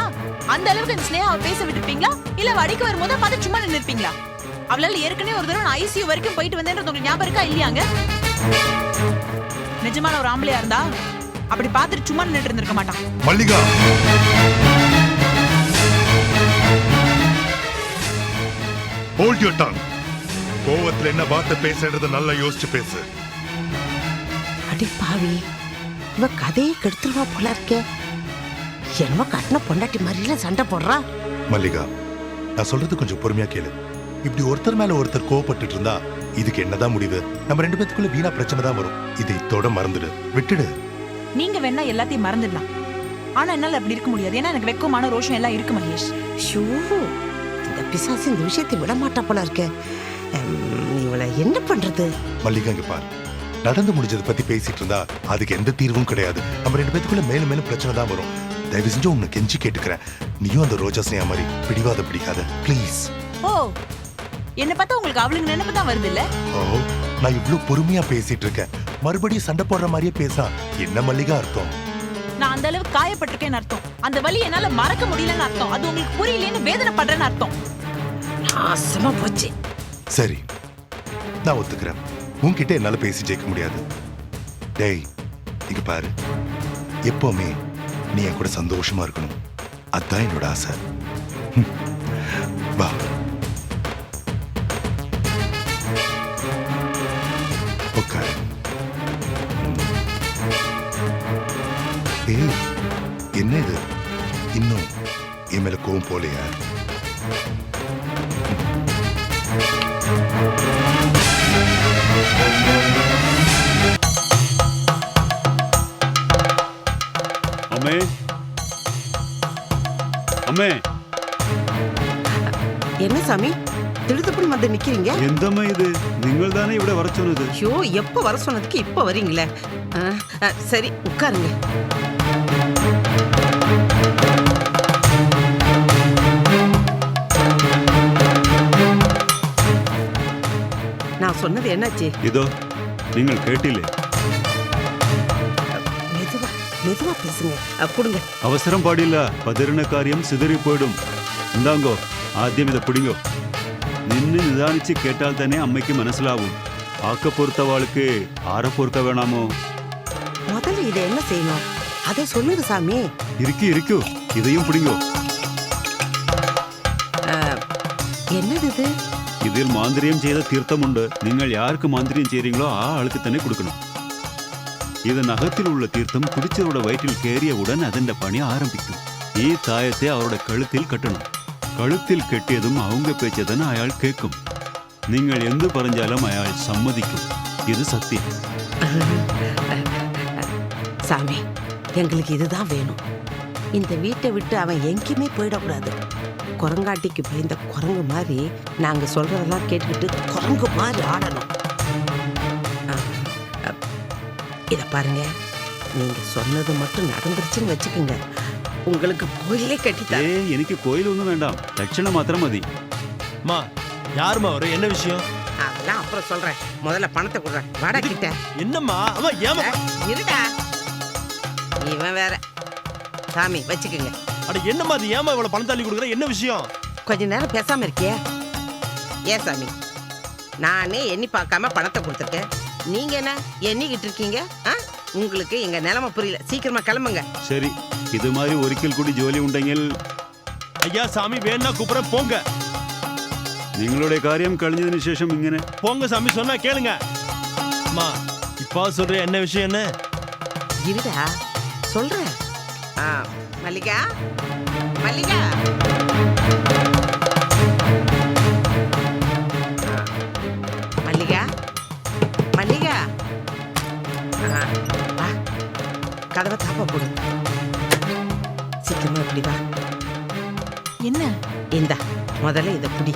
அந்த அளவுக்கு இந்த ஸ்னேகாவை பேச விட்டுருப்பீங்களா? இல்ல அடிக்க வரும்போது பார்த்து சும்மா நின்று இருப்பீங்களா? அவளால ஏற்கனவே ஒரு தடவை நான் ஐசியூ வரைக்கும் போயிட்டு வந்தேன்றது உங்களுக்கு ஞாபகம் இருக்கா இல்லையாங்க? நிஜமான ஒரு ஆம்பளையா இருந்தா அப்படி பார்த்துட்டு சும்மா நின்றுட்டு இருந்திருக்க மாட்டான். Mallika, hold your tongue. கோவத்துல என்ன வார்த்தை பேசுறது நல்லா யோசிச்சு பேசு. அடி பாவி, இவ கதையை கெடுத்துருவா போல இருக்கே. என்னமோ கட்டின பொண்டாட்டி மாதிரில சண்டை போடுறா. மல்லிகா, நான் சொல்றது கொஞ்சம் பொறுமையா கேளு. இப்படி ஒருத்தர் மேல ஒருத்தர் கோவப்பட்டு இருந்தா இதுக்கு என்னதான் முடிவு? நம்ம ரெண்டு பேத்துக்குள்ள வீணா பிரச்சனை தான் வரும். இதை இதோட மறந்துடு, விட்டுடு. நீங்க வேணா எல்லாத்தையும் மறந்துடலாம், ஆனா என்னால அப்படி இருக்க முடியாது. ஏன்னா எனக்கு வெக்கமான ரோஷம் எல்லாம் இருக்கு மகேஷ். ஷூ, இந்த பிசாசு இந்த விஷயத்தை விட மாட்டா போல இருக்க. இவளை என்ன பண்றது? மல்லிகா இங்க பாரு, நடந்து முடிஞ்சதை பத்தி பேசிட்டு இருந்தா அதுக்கு எந்த தீர்வும் கிடையாது. நம்ம ரெண்டு பேத்துக்குள்ள மேலும் மேலும் பிரச்சனை தான் வரும். தயவு செஞ்சு உன்னை கெஞ்சி கேட்டுக்கிறேன், நீயும் அந்த ரோஜா ஸ்னேகா மாதிரி பிடிவாத பிடிக்காத ப்ளீஸ். ஓ, என்ன பார்த்தா உங்களுக்கு அவளுக்கு நினைப்பு தான் வருது இல்ல? ஓ, நான் இவ்ளோ பொறுமையா பேசிட்டு இருக்கேன், மறுபடியும் சண்டை போடுற மாதிரியே பேசா என்ன மல்லிகா அர்த்தம்? நான் அந்த அளவுக்கு காயப்பட்டிருக்கேன்னு அர்த்தம். அந்த வலி என்னால மறக்க முடியலன்னு அர்த்தம். அது உங்களுக்கு புரியலன்னு வேதனை பண்றேன்னு அர்த்தம். நாசமா போச்சு. சரி, நான் ஒத்துக்கிறேன், உன்கிட்ட என்னால பேசி ஜெயிக்க முடியாது. டேய் இங்க பாரு, எப்பவுமே நீ என் கூட சந்தோஷமா இருக்கணும், அதான் என்னோட ஆசை. வா. உட்காரு. ஏய், என்ன இது? இன்னும் என் மேல கோவம் போலையா? അമ്മേ അമ്മേ என்ன சாமி திடுதுப்புன்னு வந்து நிக்கிறீங்க? എന്തമ്മ ഇത് നിങ്ങൾ தானே ഇവിടെ வர சொன்னது? ஐயோ, எப்ப வர சொன்னதுக்கு இப்ப வரீங்களே. சரி உட்காருங்க. நான் சொன்னது என்னாச்சு? இதோ நீங்கள் கேட்டிலே. மெதுவா மெதுவா பேசுங்க. கொடுங்க. അവസരം പാടില്ല, പതിരണ കാര്യം സിതറി പോയിടും. എന്താങ്കോ ആദ്യം ഇത് പിടിങ്ങോ. നിന്ന് നിദാനിച്ച് കേട്ടാൽ തന്നെ അമ്മയ്ക്ക് മനസ്സിലാവും. ആക്ക പൊറുത്തവാൾക്ക് ആരെ പൊറുക്ക വേണമോ? முதல்ல இதை என்ன செய்யணும் அதை சொல்லுங்க சாமி. ഇരിക്കൂ ഇതയും പിടിങ്ങോ. என்னது இது? ഇതിൽ മാന്ത്രികം ചെയ്ത തീർത്ഥമുണ്ട്. നിങ്ങൾ யாருக்கு മാന്ത്രികം ചെയ്യறீங்களோ ആ ആൾക്ക് തന്നെ കൊടുക്കണം. ഇത് നഖത്തിലുള്ള തീർത്ഥം കുടിച്ചവരുടെ വയറ്റിൽ കയറിയவுடன் അതിന്റെ പണി ആരംഭിക്കും. ഈ തായത്തെ അവരുടെ കഴുത്തിൽ കെട്ടണം. കഴുത്തിൽ കെട്ടിയതും அவங்க പേച്ചതന്നെ അയാൾ കേൾക്കും. നിങ്ങൾ എന്ത് പറഞ്ഞാലും അയാൾ സമ്മതിക്കും. ഇത് സത്യം. சாமி எங்களுக்கு இதுதான் வேணும். இந்த வீட்டை விட்டு அவன் எங்கேயுமே போயிடக்கூடாது. குரங்காட்டிக்கு பயந்த குரங்கு மாதிரி நாங்க சொல்றதெல்லாம் கேட்டுக்கிட்டு குரங்கு மாதிரி ஆடணும். இத பாருங்க, நீங்க சொன்னது மட்டும் நடந்துருச்சுன்னு வச்சுக்கோங்க, உங்களுக்கு கோயிலே கட்டித்தா. എനിക്ക് കോയിലൊന്നും വേണ്ട, ദക്ഷിണ മാത്രം മതി. அம்மா யாரும்மா வரும், என்ன விஷயம்? அதெல்லாம் அப்புறம் சொல்றேன். முதல்ல பணத்தை கொடுறேன். வாடா கிட்ட. என்னம்மா அம்மா ஏமா? இருடா, இவன் வேற. சாமி வச்சுக்கோங்க. அட என்னம்மா அது, ஏமா இவ்வளவு பணம் தள்ளி கொடுக்குற, என்ன விஷயம்? கொஞ்ச நேரம் பேசாம இருக்கியா? ஏன் சாமி, நானே எண்ணி பார்க்காம பணத்தை கொடுத்துருக்கேன். நீங்க என்ன எண்ணிக்கிட்டு இருக்கீங்க? உங்களுக்கு எங்க நிலைமை புரியல. சீக்கிரமா கிளம்புங்க. ശരി, ഇതുമാതിരി ഒരിക്കൽ കൂടി ജോലി ഉണ്ടെങ്കിൽ ஐயா சாமி வேணா கூப்பிடுறேன், போங்க നിങ്ങളുടെ കാര്യം കഴിഞ്ഞതിന് ശേഷം ഇങ്ങനെ போங்க சாமி, சொன்னா கேளுங்க. அம்மா இப்பா சொல்ற என்ன விஷயம் என்ன? இருடா சொல்றேன். மல்லிகா, மல்லிகா, மல்லிகா, மல்லிகா, வா, கதவை தாப்பா போடு. சீக்கிரமா இப்படி வா. என்ன? இந்தா முதல்ல இதை புடி.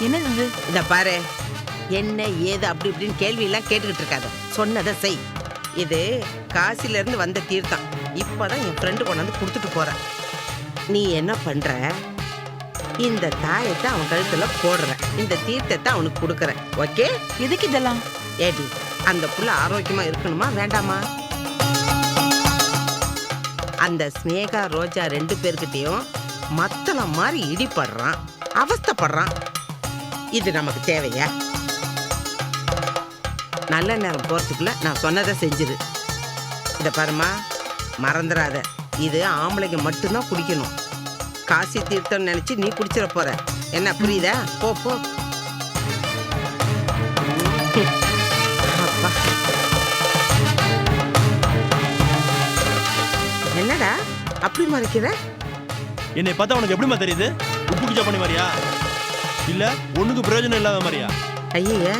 என்னது இது? இத பாரு, என்ன ஏது அப்படி இப்படின்னு கேள்வி எல்லாம் கேட்டுக்கிட்டு இருக்காது. சொன்னதை செய். இது காசில இருந்து வந்த தீர்த்தம். இப்பதான் என் ஃப்ரெண்டு கொண்டாந்து கொடுத்துட்டு போற. நீ என்ன பண்ற, இந்த தாயத்தை அவன் கழுத்துல போடுற, இந்த தீர்த்தத்தை அவனுக்கு கொடுக்கற. ஓகே? எதுக்கு இதெல்லாம்? ஏடி, அந்த புள்ள ஆரோக்கியமா இருக்கணுமா வேண்டாமா? அந்த ஸ்னேகா ரோஜா 2 பேர்கிட்டயும் மத்தள மாதிரி இடிபடுறான், அவஸ்தைப்படுறான். இது நமக்கு தேவையா? நல்ல நேரம் போறதுக்குள்ள நான் சொன்னதை செஞ்சிரு. இத பாருமா, மறந்துடாத, இது ஆம்பளைங்க மட்டும்தான் குடிக்கணும். காசி தீர்த்தம் நினைச்சு நீ குடிச்சிட போற. என்ன புரியுதா? போ போ. அப்பா. என்னடா அப்படி மறைக்கிற? என்னை பார்த்தா உனக்கு எப்படிமா தெரியுது? உப்பு கிச்சா பண்ணி மாதிரியா, இல்ல ஒண்ணுக்கு பிரயோஜனம் இல்லாத மாதிரியா? ஐயா,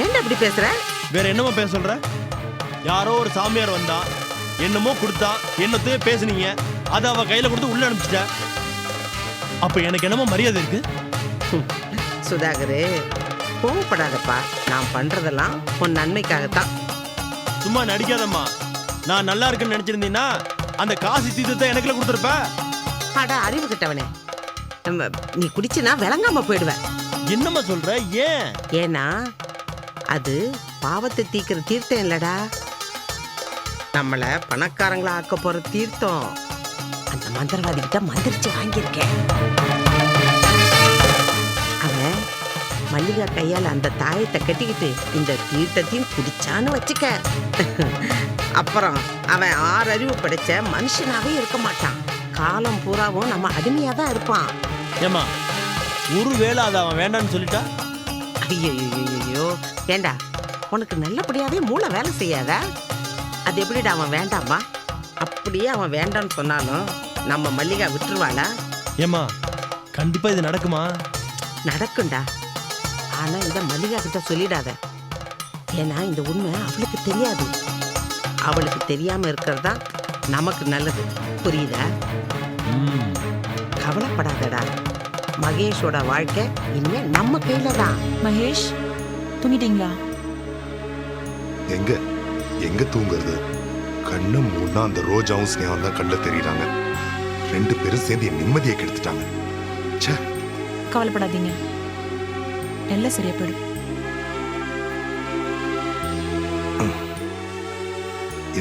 ஏன்டா அப்படி பேசுற? வேற என்னமா பேச சொல்ற? யாரோ ஒரு சாமியார் வந்தா, என்னமோ கொடுத்தா, என்னத்தையும் பேசுனீங்க, அதை அவ கையில கொடுத்து உள்ள அனுப்பிச்சிட்ட. அப்ப எனக்கு என்னமோ மரியாதை இருக்கு? சுதாகரு, கோவப்படாதப்பா. நான் பண்றதெல்லாம் உன் நன்மைக்காகத்தான். சும்மா நடிக்காதம்மா. நான் நல்லா இருக்குன்னு நினைச்சிருந்தீங்கன்னா அந்த காசி தீர்த்தத்தை எனக்குள்ள கொடுத்துருப்ப. அட அறிவு கிட்டவனே, நீ குடிச்சுனா விளங்காம போயிடுவ. என்னம்மா சொல்ற? ஏன்? ஏன்னா அது பாவத்தை தீக்கிற தீர்த்தம் இல்லடா, நம்மள பணக்காரங்களா ஆக்க போற தீர்த்தம். அந்த மந்திரவாதி கிட்ட மந்திரிச்சு வாங்கியிருக்கேன். அவன் மல்லிகா கையால அந்த தாயத்தை கட்டிக்கிட்டு இந்த தீர்த்தத்தையும் குடிச்சான்னு வச்சுக்க, அப்புறம் அவன் 6 அறிவு படைச்ச மனுஷனாவே இருக்க மாட்டான். காலம் பூராவும் நம்ம அடிமையா தான் இருப்பான். ஏமா, ஒருவேளை அதை அவன் வேண்டான்னு சொல்லிட்டா? ஐயோ, ஏண்டா உனக்கு நல்லபடியாவே மூளை வேலை செய்யாதா? அது எப்படிடா அவன் வேண்டாமா? அப்படியே அவன் வேண்டான்னு சொன்னாலும் நம்ம மல்லிகா விட்டுருவாளா? ஏமா, கண்டிப்பா இது நடக்குமா? நடக்கும்டா. ஆனா இத மல்லிகா கிட்ட சொல்லிடாத. ஏன்னா இந்த உண்மை அவளுக்கு தெரியாது. அவளுக்கு தெரியாம இருக்கிறதா நமக்கு நல்லது. புரியுதா? கவலைப்படாதடா. மகேஷோட வாழ்க்கை இனிமே நம்ம கையில தான். மகேஷ், தூங்கிட்டீங்களா? எங்க எங்க தூங்குறது? கண்ணு மூணா அந்த ரோஜாவும் ஸ்னேகம் தான் கண்ணில் தெரியுறாங்க. 2 பேரும் சேர்ந்து என் நிம்மதியை கெடுத்துட்டாங்க. ச்சே. கவலைப்படாதீங்க, எல்லாம் சரியா போயிடும்.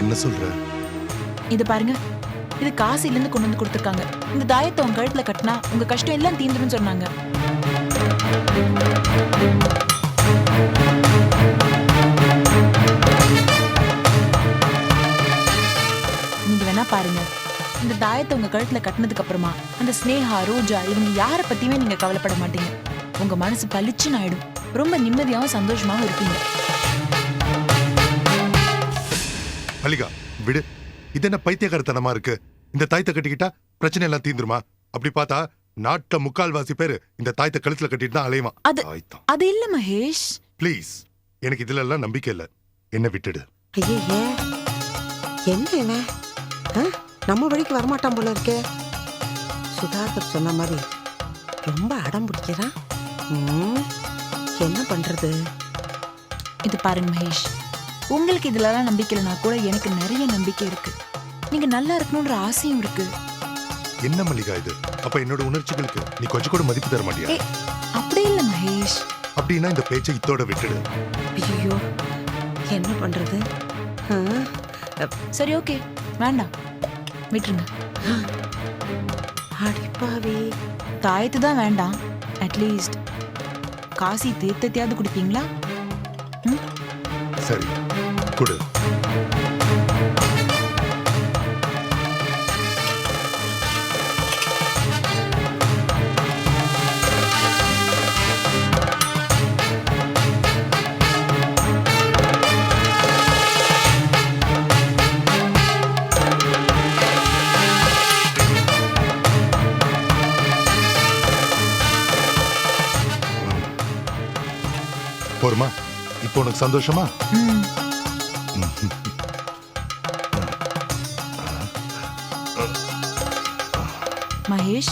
என்ன சொல்ற? இது பாருங்க, இது காசில இருந்து கொண்டு வந்து கொடுத்துருக்காங்க. இந்த தாயத்தை உங்க கழுத்துல கட்டினா உங்க கஷ்டம் எல்லாம் தீந்துடும் சொன்னாங்க. நீங்க வேணா பாருங்க, இந்த தாயத்தை உங்க கழுத்துல கட்டினதுக்கு அப்புறமா அந்த ஸ்னேகா ரோஜா இவங்க யார பத்தியுமே நீங்க கவலைப்பட மாட்டீங்க. உங்க மனசு பளிச்சுன்னு ஆயிடும். ரொம்ப நிம்மதியாவும் சந்தோஷமாவும் இருப்பீங்க. மல்லிகா விடு. இது என்ன பைத்தியக்காரத்தனமா இருக்கு? இந்த தாயத்தை கட்டிக்கிட்டா பிரச்சனை எல்லாம் தீந்துருமா? அப்படி பார்த்தா நாட்டுல 3/4 பேரு இந்த தாயத்தை கழுத்துல கட்டிட்டு தான் அலையுமா. அது இல்ல மகேஷ், ப்ளீஸ், எனக்கு இதுல எல்லாம் நம்பிக்கை இல்ல. என்ன விட்டுடு. ஐயே, என்ன இவன்? ஆ? நம்ம வழிக்கு வரமாட்டான் போல இருக்கே. சுதாகர் சொன்ன மாதிரி ரொம்ப அடம் பிடிக்கிறான். என்ன பண்றது? இது பாருங்க மகேஷ், உங்களுக்கு இதுலலாம் நம்பிக்கை இல்லைனா கூட எனக்கு நிறைய நம்பிக்கை இருக்கு. நீங்க நல்லா இருக்கணும்ன்ற ஆசையும் இருக்கு. என்ன மல்லிகா இது? அப்ப என்னோட உணர்ச்சிகளுக்கு நீ கொஞ்சம் கூட மதிப்பு தர மாட்டியா? ஏய், அப்படி இல்ல மகேஷ். அப்படின்னா இந்த பேச்சை இத்தோட விட்டுடு. ஐயோ, என்ன பண்றது? ஆ? சரி, ஓகே, வேண்டாம், விட்டுருங்க. அடிப்பாவி. தாயத்து தான் வேண்டாம், அட்லீஸ்ட் காசி தீர்த்தத்தையாவது குடிப்பீங்களா? சரி, குடு. போருமா? இப்போ உனக்கு சந்தோஷமா? மகேஷ்,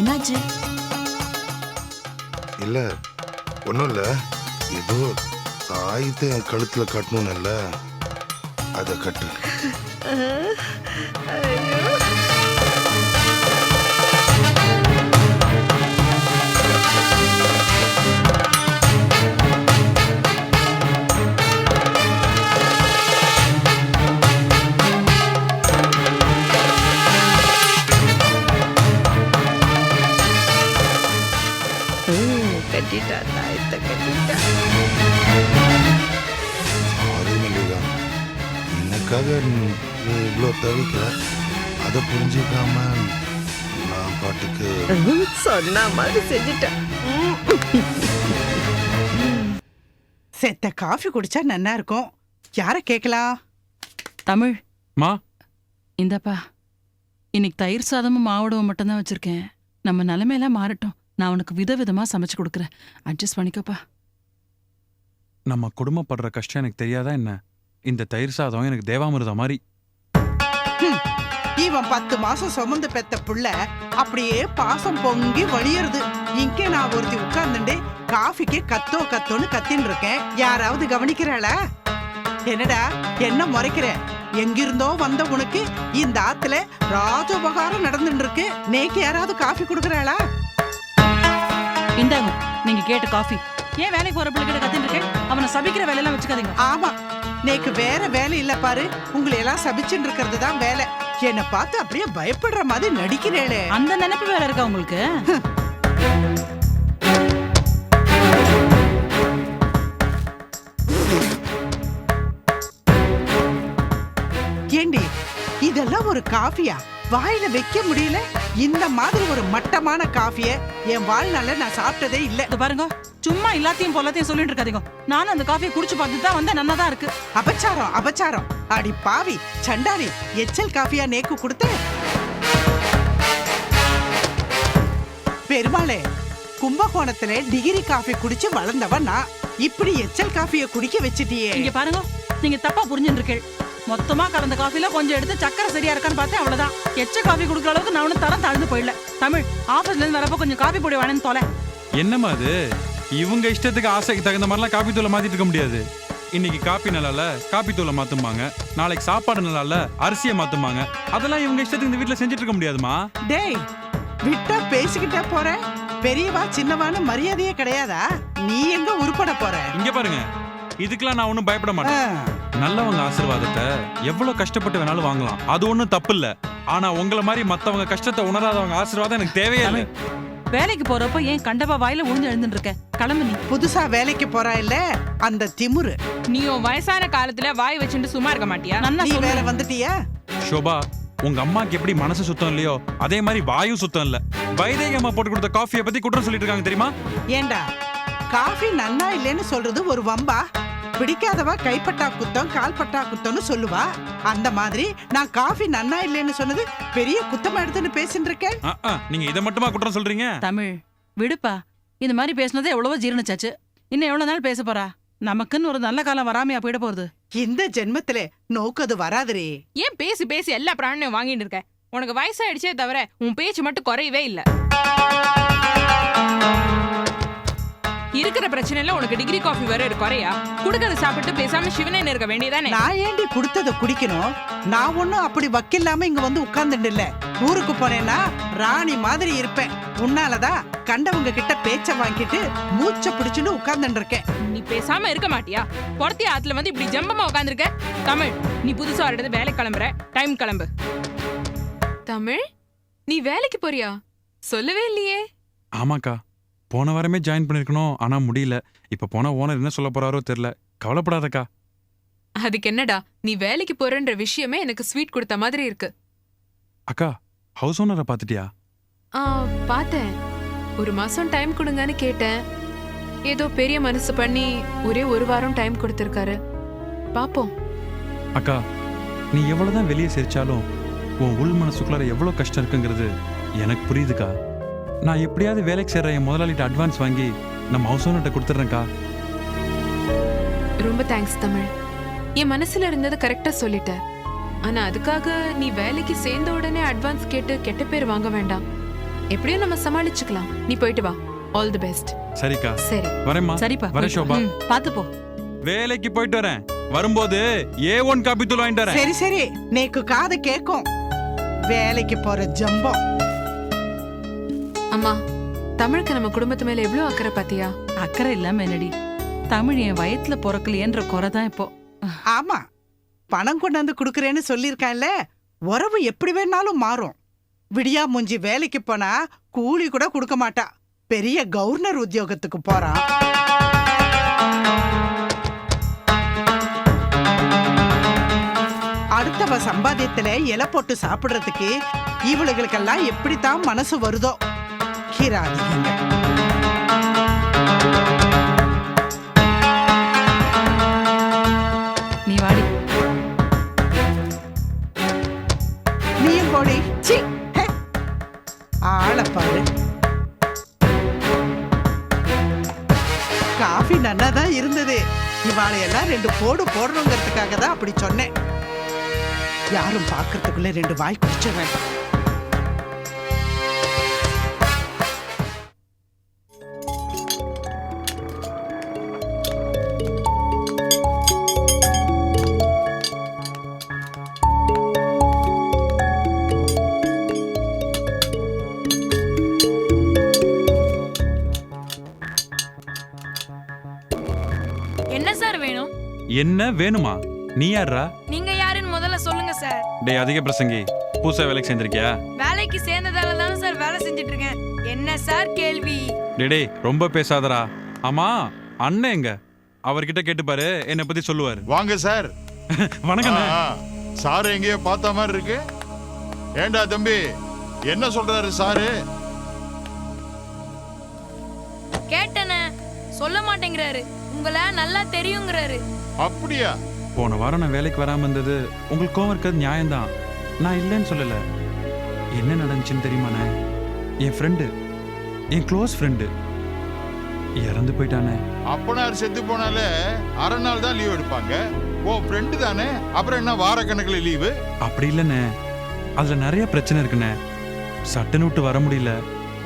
என்னாச்சு? இல்ல, ஒன்றும் இல்லை. ஏதோ தாயத்தை என் கழுத்துல கட்டணும், இல்ல அதை கட்டு. கட்டிட்டா, தாயத்தை கட்டிட்டா. சாரி மல்லிகா, எனக்காக நீ இவ்வளோ தவிக்கிற, அதை புரிஞ்சுக்காம நான் பாட்டுக்கு சொன்ன மாதிரி செஞ்சுட்டேன். செத்த காஃபி குடிச்சா நன்னா இருக்கும். யார கேக்கலாம்? தமிழ் மா, இந்தப்பா, இன்னைக்கு தயிர் சாதமும் மாவடவும் மட்டும்தான் வச்சிருக்கேன். நம்ம நிலைமையெல்லாம் மாறட்டும். நான் உனக்கு விதவிதமா சமைச்சு கொடுக்குறேன். அட்ஜஸ்ட் பண்ணிக்கோப்பா. நம்ம குடும்பப்படுற கஷ்டம் எனக்கு தெரியாதா என்ன? இந்த தயிர் சாதம் எனக்கு தேவாமிர்தம் மாதிரி. இவன் 10 மாசம் சுமந்து பெத்த புள்ள அப்படியே பாசம் பொங்கி வழியறது. இங்கே நான் ஒருத்தி உட்கார்ந்துட்டு காஃபிக்கு கத்தோ கத்தோன்னு கத்தின்னு இருக்கேன். யாராவது கவனிக்கிறாளா? என்னடா என்ன முறைக்கிற? எங்கிருந்தோ வந்த உனக்கு இந்த ஆத்துல ராஜோபகாரம் நடந்துட்டு இருக்கு. நேக்கு யாராவது காஃபி கொடுக்கறாளா? இந்தாங்க நீங்க கேட்ட காஃபி. ஏன் வேலைக்கு போற பிள்ளைகிட்ட கத்தின்னு இருக்கேன்? அவனை சபிக்கிற வேலையெல்லாம் வச்சுக்காதீங்க. ஆமா, நேக்கு வேற வேலை இல்ல பாரு. உங்களை எல்லாம் சபிச்சுட்டு இருக்கிறது தான் வேலை. என்னை பார்த்து அப்படியே பயப்படுற மாதிரி நடிக்கிறேளே. அந்த நினைப்பு வேலை இருக்கா உங்களுக்கு? ஏண்டி, இதெல்லாம் ஒரு காஃபியா? வாயில வைக்க முடியல. இந்த மாதிரி ஒரு மட்டமான காஃபிய என் வாழ்நாள்ல நான் சாப்பிட்டதே இல்ல. இது பாருங்க, சும்மா எல்லாத்தையும் பொல்லாத்தையும் சொல்லிட்டு இருக்காதீங்க. நானும் அந்த காஃபியை குடிச்சு பார்த்துட்டு தான் வந்தேன். நன்னா தான் இருக்கு. அபச்சாரம், அபச்சாரம். அடி பாவி சண்டாரி, எச்சல் காஃபியா நேக்கு கொடுத்த? பெருமாளே, கும்பகோணத்துல டிகிரி காஃபி குடிச்சு வளர்ந்தவன் நான். இப்படி எச்சல் காஃபிய குடிக்க வச்சிட்டியே. இங்க பாருங்க, நீங்க தப்பா புரிஞ்சுட்டு இருக்கீங்க. மொத்தமா கலந்த காஃபில கொஞ்சம் எடுத்து சக்கரை சரியா இருக்கான்னு பார்த்தேன், அவ்வளவுதான். எச்ச காஃபி குடுக்குற அளவுக்கு நான் ஒன்னும் தரம் தாழ்ந்து போயிடல. தமிழ், ஆபீஸ்ல இருந்து வரப்போ கொஞ்சம் காஃபி பொடி வேணும்னு தொலை. என்னம்மா அது? இவங்க இஷ்டத்துக்கு ஆசைக்கு தகுந்த மாதிரிலாம் காப்பி தூளை மாத்திட்டு இருக்க முடியாது. இன்னைக்கு காப்பி நல்லால காப்பி தூளை மாத்துமாங்க, நாளைக்கு சாப்பாடு நல்லால அரிசியை மாத்துமாங்க. அதெல்லாம் இவங்க இஷ்டத்துக்கு இந்த வீட்டுல செஞ்சுட்டு இருக்க முடியாதுமா. டேய், விட்டா பேசிக்கிட்டே போற. பெரியவா சின்னவான்னு மரியாதையே கிடையாதா? நீ எங்க உருப்பட போற? இங்க பாருங்க, இதுக்கெல்லாம் நான் ஒன்னும் பயப்பட மாட்டேன். நல்லவங்க ஆசீர்வாதத்தை எவ்வளவு கஷ்டப்பட்டு வேணாலும் வாங்கலாம், அது ஒண்ணும் தப்பு இல்ல. ஆனா உங்களை மாதிரி மத்தவங்க கஷ்டத்தை உணராதவங்க ஆசீர்வாதம் எனக்கு தேவையே இல்லை. வேலைக்கு போறப்ப ஏன் கண்டப்பா வாயில உழுந்து எழுந்துட்டு இருக்க? கிளம்பு நீ. புதுசா வேலைக்கு போறா இல்ல அந்த திமுரு. நீ உன் வயசான காலத்துல வாய் வச்சுட்டு சும்மா இருக்க மாட்டியா? நன்னா நீ சொல்லு. வேற வந்துட்டியா? ஷோபா, உங்க அம்மாக்கு எப்படி மனசு சுத்தம் இல்லையோ அதே மாதிரி வாயும் சுத்தம் இல்ல. வைதேகி அம்மா போட்டு கொடுத்த காஃபியை பத்தி குற்றம் சொல்லிட்டு இருக்காங்க தெரியுமா? ஏண்டா, காஃபி நன்னா இல்லைன்னு சொல்றது ஒரு வம்பா? பிடிக்காதவா கைப்பட்டா குத்தம் கால்பட்டா குத்தம்னு சொல்லுவா. அந்த மாதிரி நான் காஃபி நன்னா இல்லைன்னு சொன்னது பெரிய குத்தமா எடுத்துன்னு பேசிட்டு இருக்கேன். நீங்க இதை மட்டுமா குற்றம் சொல்றீங்க? தமிழ், விடுப்பா. இந்த மாதிரி பேசினதே எவ்வளவோ ஜீரணிச்சாச்சு. இன்னும் எவ்வளவு நாள் பேச போறா? நமக்குன்னு ஒரு நல்ல காலம் வராமையா போயிட போறது? இந்த ஜென்மத்திலே நோக்கு அது வராதுரே. ஏன் பேசி பேசி எல்லா பிராணியும் வாங்கிட்டு இருக்க? உனக்கு வயசாயிடுச்சே தவிர உன் பேச்சு மட்டும் குறையவே இல்ல. இருக்கிற பிரச்சனைல உனக்கு டிகிரி காஃபி வேற குறையா? குடுக்கறத சாப்பிட்டு பேசாம சிவனே இருக்க வேண்டியதானே? நான் ஏண்டி குடுத்தத குடிக்கணும்? நான் ஒண்ணும் அப்படி வக்கில்லாம இங்க வந்து உட்கார்ந்துட்டு இல்ல. ஊருக்கு போனேன்னா ராணி மாதிரி இருப்பேன். உன்னாலதான் கண்டவங்க கிட்ட பேச்ச வாங்கிட்டு மூச்ச பிடிச்சுட்டு உட்கார்ந்துட்டு இருக்கேன். நீ பேசாம இருக்க மாட்டியா? பொறத்தி ஆத்துல வந்து இப்படி ஜம்பமா உட்கார்ந்துருக்க. தமிழ், நீ புதுசா ஒரு இடத்துல வேலை கிளம்புற. டைம் கிளம்பு. தமிழ், நீ வேலைக்கு போறியா? சொல்லவே இல்லையே. ஆமாக்கா, போன வாரமே ஜாயின் பண்ணிருக்கணும், ஆனா முடியல. இப்ப போனா ஓனர் என்ன சொல்ல போறாரோ தெரியல. கவலைப்படாதக்கா. அதுக்கு என்னடா, நீ வேலைக்கு போறன்ற விஷயமே எனக்கு ஸ்வீட் கொடுத்த மாதிரி இருக்கு. அக்கா, ஹவுஸ் ஓனரை பாத்துட்டியா? பார்த்தேன். ஒரு மாசம் டைம் கொடுங்கன்னு கேட்டேன். ஏதோ பெரிய மனசு பண்ணி ஒரே ஒரு வாரம் டைம் கொடுத்திருக்காரு. பாப்போம். அக்கா, நீ எவ்வளவுதான் வெளியே சிரிச்சாலும் உன் உள் மனசுக்குள்ளார எவ்வளவு கஷ்டம் இருக்குங்கிறது எனக்கு புரியுதுக்கா. நான் எப்படியாவது வேலைக்கு சேர்ற என் முதலாளிட்ட அட்வான்ஸ் வாங்கி நம்ம ஹவுஸ் ஓனர்கிட்ட கொடுத்துட்றேன்க்கா. ரொம்ப தேங்க்ஸ் தமிழ். என் மனசுல இருந்தது கரெக்டா சொல்லிட்ட. ஆனா அதுக்காக நீ வேலைக்கு சேர்ந்த உடனே அட்வான்ஸ் கேட்டு கெட்ட பேர் வாங்க வேண்டாம். எப்படியும் நம்ம சமாளிச்சுக்கலாம். நீ போயிட்டு வா. All the best. சரிக்கா, சரி வரேம்மா. சரிப்பா. வர சோபா. பாத்து போ. வேலைக்கு போயிட்டு வரேன். வரும்போது A1 காபி தூள் வாங்கிட்டு வரேன். சரி சரி, நேக்கு காது கேக்கும். வேலைக்கு போற ஜம்பம். அம்மா, தமிழுக்கு நம்ம குடும்பத்து மேல எவ்வளவு அக்கறை பாத்தியா? அக்கறை இல்லாம என்னடி? தமிழ் என் வயித்துல பொறக்கலையேன்ற குறைதான் இப்போ. ஆமா, பணம் கொண்டாந்து குடுக்கறேன்னு சொல்லிருக்கான்ல. உறவு எப்படி வேணாலும் மாறும். விடியா மூஞ்சி வேலைக்கு போனா கூலி கூட கொடுக்க மாட்டா. பெரிய கவர்னர் உத்தியோகத்துக்கு போறான். அடுத்தவ சம்பாத்தியத்துல இலை போட்டு சாப்பிடுறதுக்கு இவளுகளுக்கெல்லாம் எப்படித்தான் மனசு வருதோ. கிராதிங்க. நீ வாடி. நீயும் போடி. சீ, ஹே. ஆளை பாரு. காஃபி நன்னாதான் இருந்தது. இவாளையெல்லாம் 2 போடு போடணுங்கிறதுக்காக தான் அப்படி சொன்னேன். யாரும் பார்க்கறதுக்குள்ள 2 வாய் குடிச்சிடுறேன். என்ன சார் வேணும்? என்ன வேணுமா? நீ யாரா? நீங்க யாருன்னு முதல்ல சொல்லுங்க சார். டேய் அதிக பிரசங்கி, புதுசா வேலைக்கு சேர்ந்திருக்கியா? வேலைக்கு சேர்ந்ததால தானே சார் வேலை செஞ்சுட்டு இருக்கேன். என்ன சார் கேள்வி? டேய் ரொம்ப பேசாதடா. ஆமா, அண்ணன் எங்க? அவர்கிட்ட கேட்டு பாரு, என்னை பத்தி சொல்லுவாரு. வாங்க சார். வணக்கம். சார் எங்கேயோ பார்த்த மாதிரி இருக்கு. ஏண்டா தம்பி, என்ன சொல்றாரு சாரு? கேட்டனே, சொல்ல மாட்டேங்கிறாரு. உங்களை நல்லா தெரியுங்கிறாரு. அப்படியா? போன வாரம் நான் வேலைக்கு வராம இருந்தது உங்களுக்கு கோவம் இருக்கிறது நியாயம்தான். நான் இல்லைன்னு சொல்லல. என்ன நடந்துச்சுன்னு தெரியுமாண்ணே? என் ஃப்ரெண்டு, என் க்ளோஸ் ஃப்ரெண்டு இறந்து போயிட்டானே. அப்பனார் செத்து போனாலே அரை நாள் தான் லீவ் எடுப்பாங்க. ஓ ஃப்ரெண்டு தானே, அப்புறம் என்ன வாரக்கணக்கில் லீவு? அப்படி இல்லைண்ணே, அதுல நிறைய பிரச்சனை இருக்குண்ணே. சட்டுன்னு விட்டு வர முடியல.